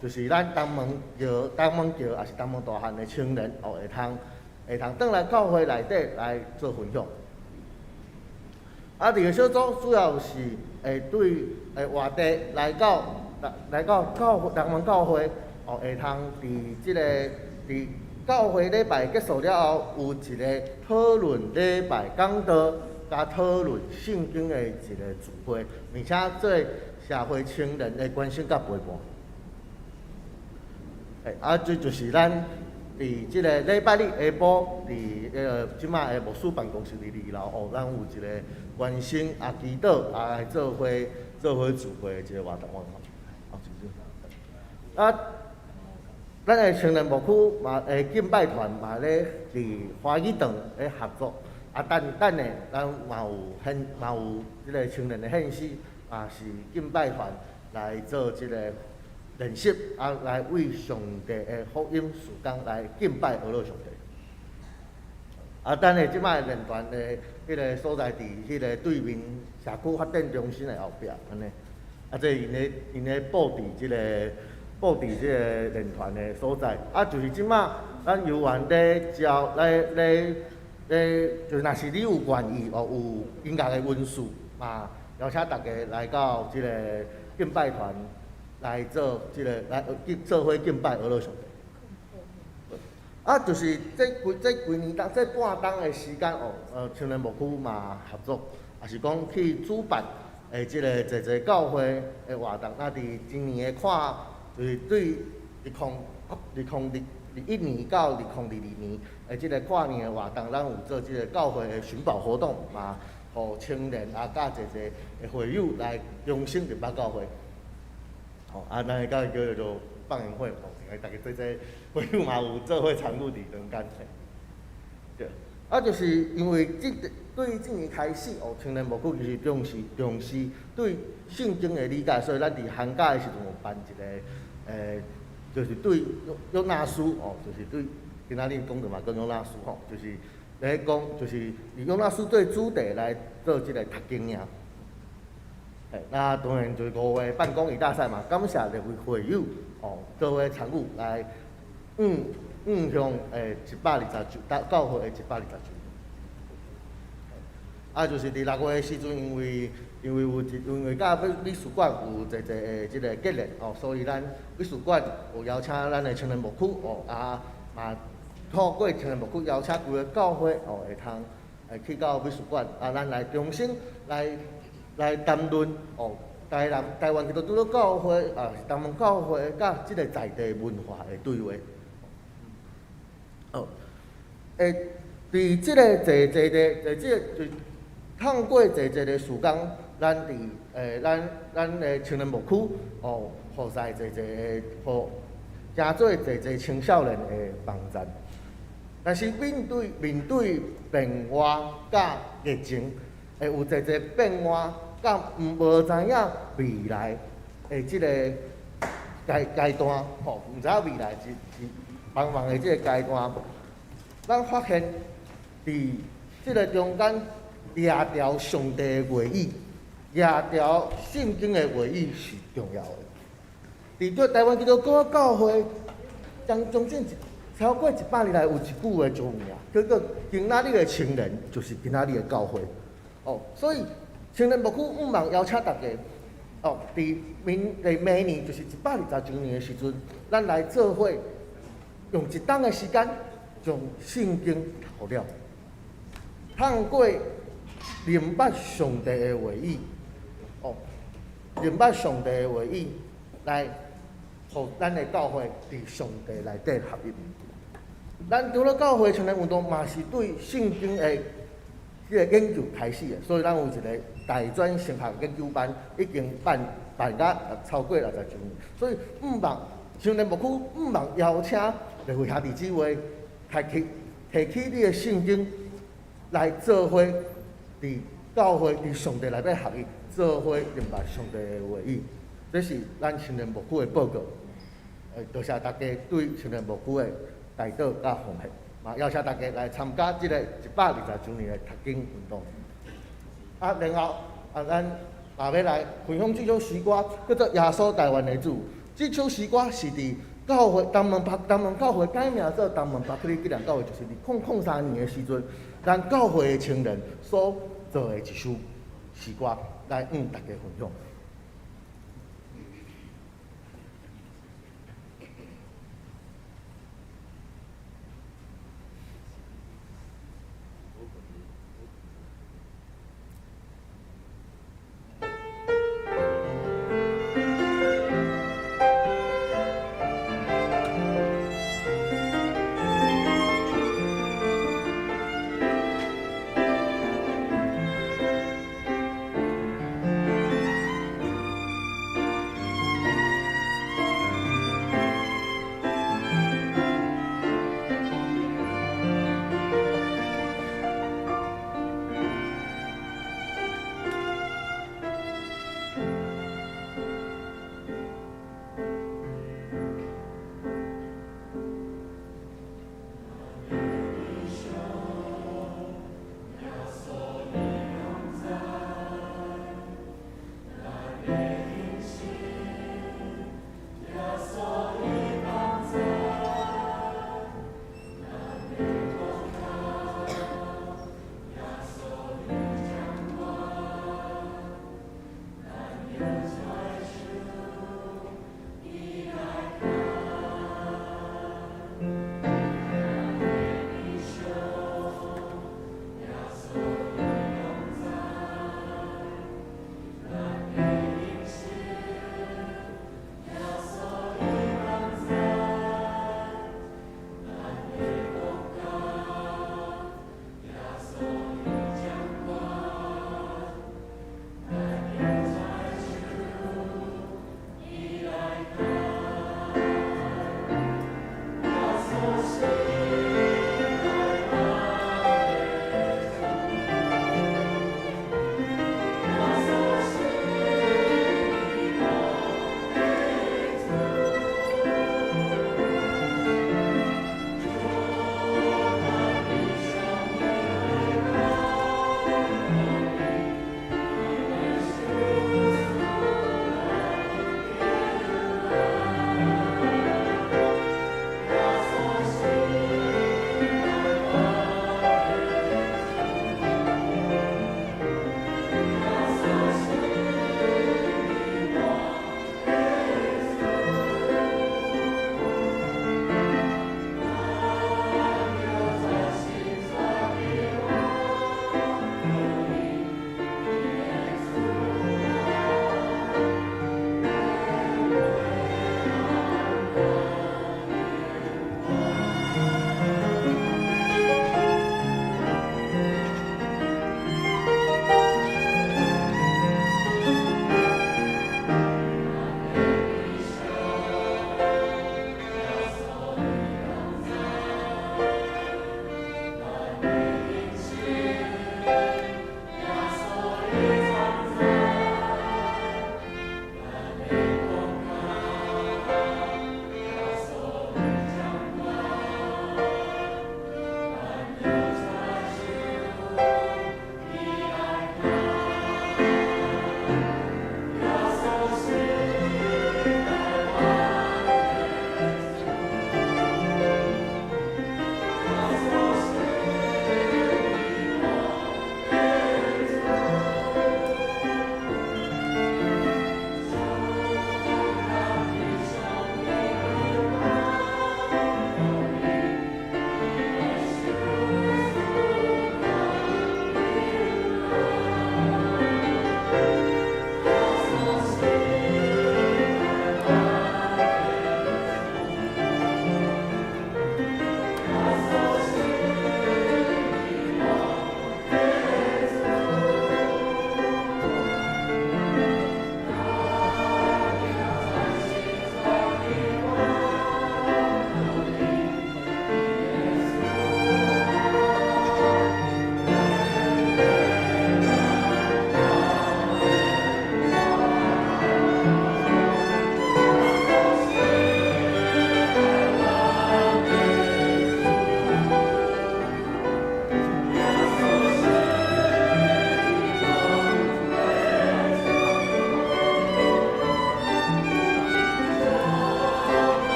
就是咱东门桥也是东门大汉的青年，会通转来教会内底来做分享。第二个小组主要是对话题来到东门教会，会通伫教会礼拜结束了后，有一个讨论礼拜讲道，加讨论圣经的一个聚会，而且做社会青年的关心甲陪伴。这就是咱伫即个礼拜日下晡，伫即马的牧师办公室伫2楼，咱有一个关心祈祷来做伙聚会的一个活动。咱的青年牧区嘛，敬拜团嘛咧伫花语堂咧合作。等下咱嘛有即个青年的献诗，是敬拜团来做即个练习，来为上帝的福音事工来敬拜阿拉上帝。等下即摆练团的迄个所在伫迄个对面社区发展中心的后壁，安尼。这因咧布置即个练团的所在。就是即摆咱游园咧就是若是你有愿意有音乐的文书，邀请大家来到即个敬拜团来做来做伙敬拜阿拉上帝。就是这几年这半冬的时间青年牧区嘛合作，也是讲去主办即个一教会的活动。伫今年的看，就是对2021年到2022年即个跨年的活动，咱有做即个教会的寻宝活动，互青年甲一的会友来用心入捌教会。咱个叫做放映会，大家这会友嘛有做伙参与伫中间。对，就是因为对今年开始青年牧区就是重视对圣经的理解，所以咱伫寒假的时阵有办一个就是对约拿书就是对今仔日讲的嘛讲约拿书就是来讲就是以约拿书做主题来做即个读经营。那当然就是5月办公益大赛嘛，感谢各位会友做伙参与来向129教会的129。就是伫6月的时阵，因为甲美术馆有一个即个结连所以咱美术馆有邀请咱的青年牧区嘛透过青年牧区邀请规个教会会通去到美术馆咱来重新来谈论台湾基督徒教会台湾教会甲即个在地文化的对话。伫即个坐的透过坐的时间，咱咱的青年牧区互使互诚做坐青少年的网站。但是面对变化甲疫情，会有坐变化甲无知影未来的即个阶段毋知影未来是茫茫的即个阶段，咱发现伫即个中间掠条上帝的话语，掠条圣经的话语是重要的。伫台湾基督教教会将整超过100年来有一句话做名，叫做“今仔日的青年就是今仔日的教会”。所以青年牧区毋茫邀请大家伫明年就是120周年的时阵，咱来做伙用一冬的时间将圣经读了，透过明白上帝的话语，明白上帝的话语来，互咱的教会伫上帝内底合一。咱除了教会青年运动，嘛是对圣经的即个研究开始的，所以咱有一个大专神学研究班，已经办甲超过60周年。所以毋茫青年牧区毋茫邀请各位兄弟姊妹，提起你的圣经来做伙伫教会伫上帝内底合一，做伙明白上帝的话语。这是咱青年牧区的报告。多谢大家对青年牧区的带导甲奉献，嘛邀请大家来参加即个120周年的读经运动。然后咱也要来分享这首诗歌，叫做《耶稣台湾的主》。这首诗歌是伫教会东门教会改名做东门巴克利纪念教会，就是伫2003年的时阵，咱教会的青年所做的一首诗歌，来大家分享。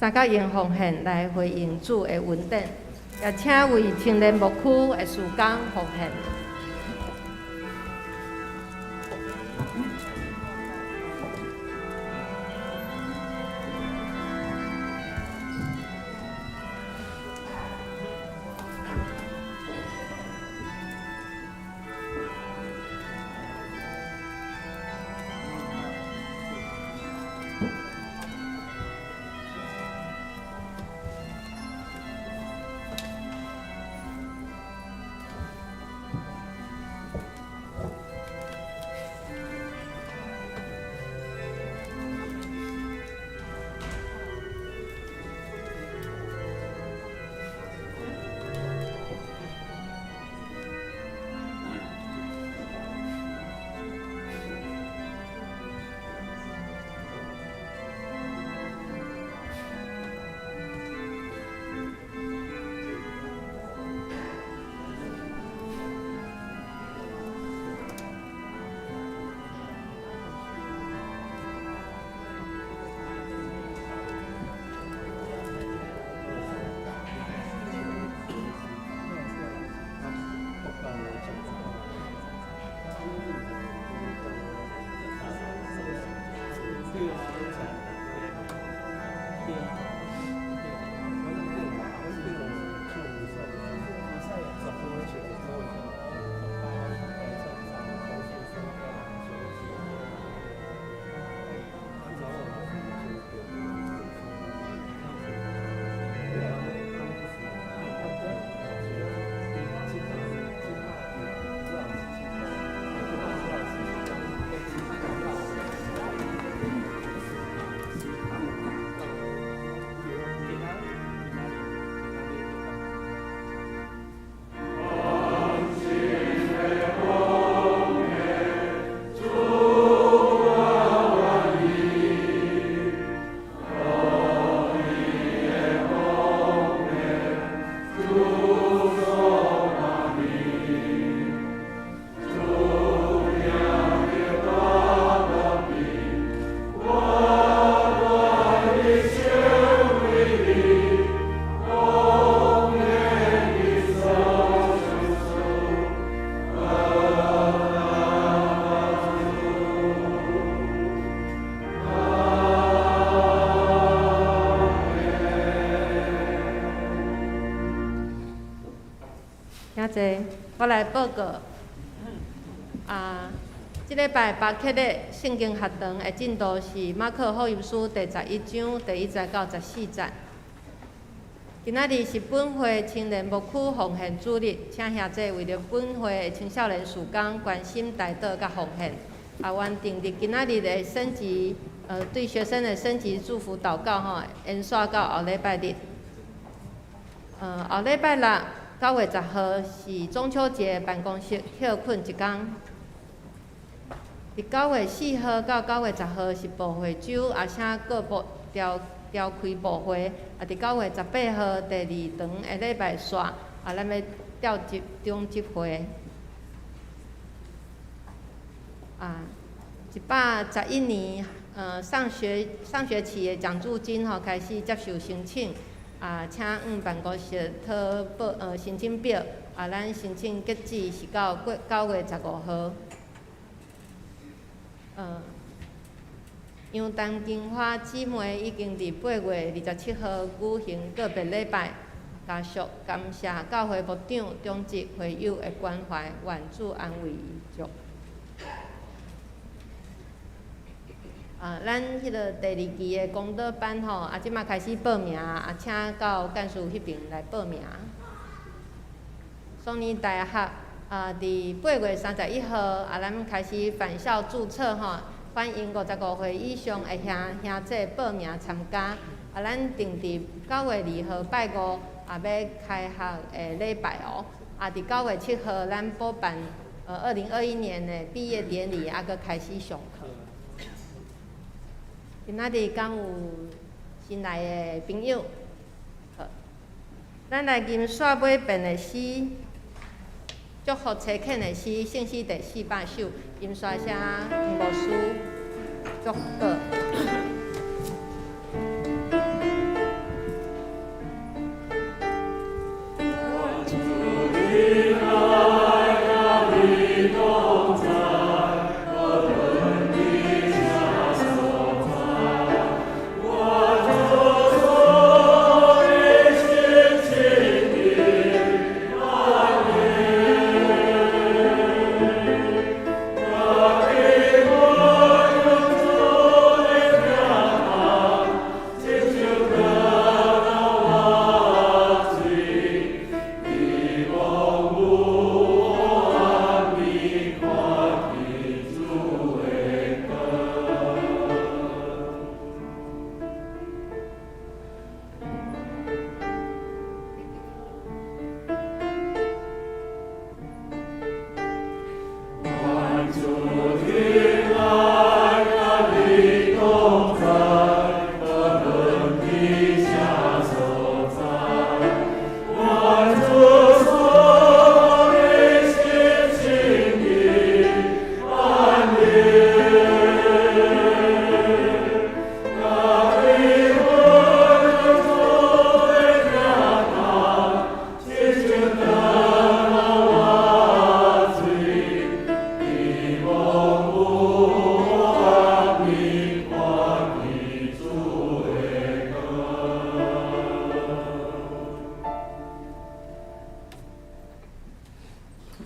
三角用奉献来回应主的恩典，也请为青年牧区的事工奉献。请坐，我来报告。即礼拜巴克的圣经学堂的进度是马可福音书第11章第1节到14节。今仔日是本会青年牧区奉献主日，请兄弟为着本会的青少年事工关心代祷甲奉献，原定伫今仔日的升级，对学生的升级祝福祷告延续到后礼拜日。后礼拜六9月10号是中秋节办公室休困一天。伫9月4号到9月10号是步会周，也请各部召开步会。伫9月18号第2长的礼拜煞，咱要调集中集会。111年上学期的奖助金开始接受申请。请办公室讨报申请表，咱申请截止是到9月15号。杨丹金花姊妹已经伫8月27号举行个别礼拜家属感谢教会牧长中职会友的关怀，愿主安慰伊族。咱迄个第2期的公道班即马开始报名，请到干事迄边来报名。双年大学伫8月31号咱开始返校注册欢迎55岁以上的兄弟报名参加。咱定伫9月2号拜5要开学的礼拜伫9月7号咱补办2021年的毕业典礼，阁开始上课。今仔日敢有新来的朋友？咱来吟煞尾遍的诗，祝福车恳的诗，圣诗第400首，吟煞声牧师祝贺。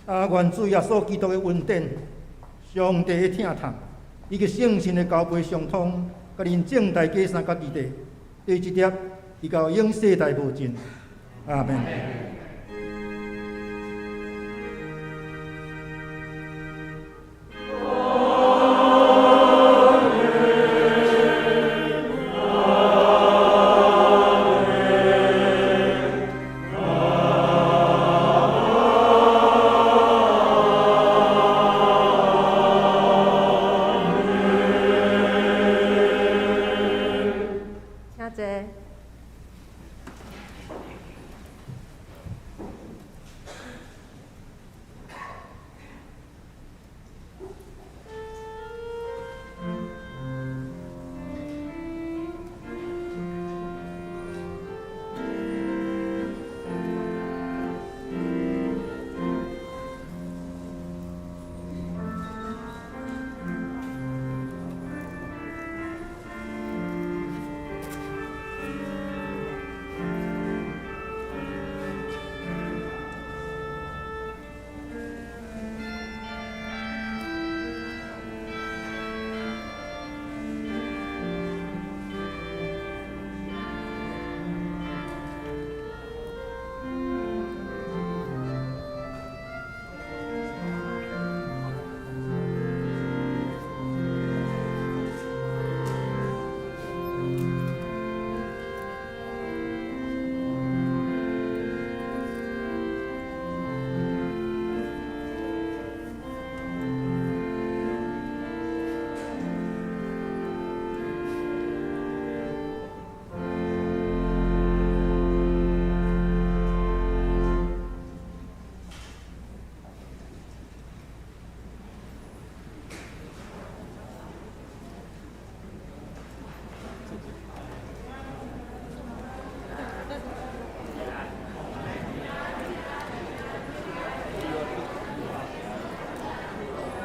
愿主耶稣基督的恩典、上帝的疼痛，以及圣神的交陪相通，甲恁正大家山甲基地，对这点，伊到永世代无尽。阿门。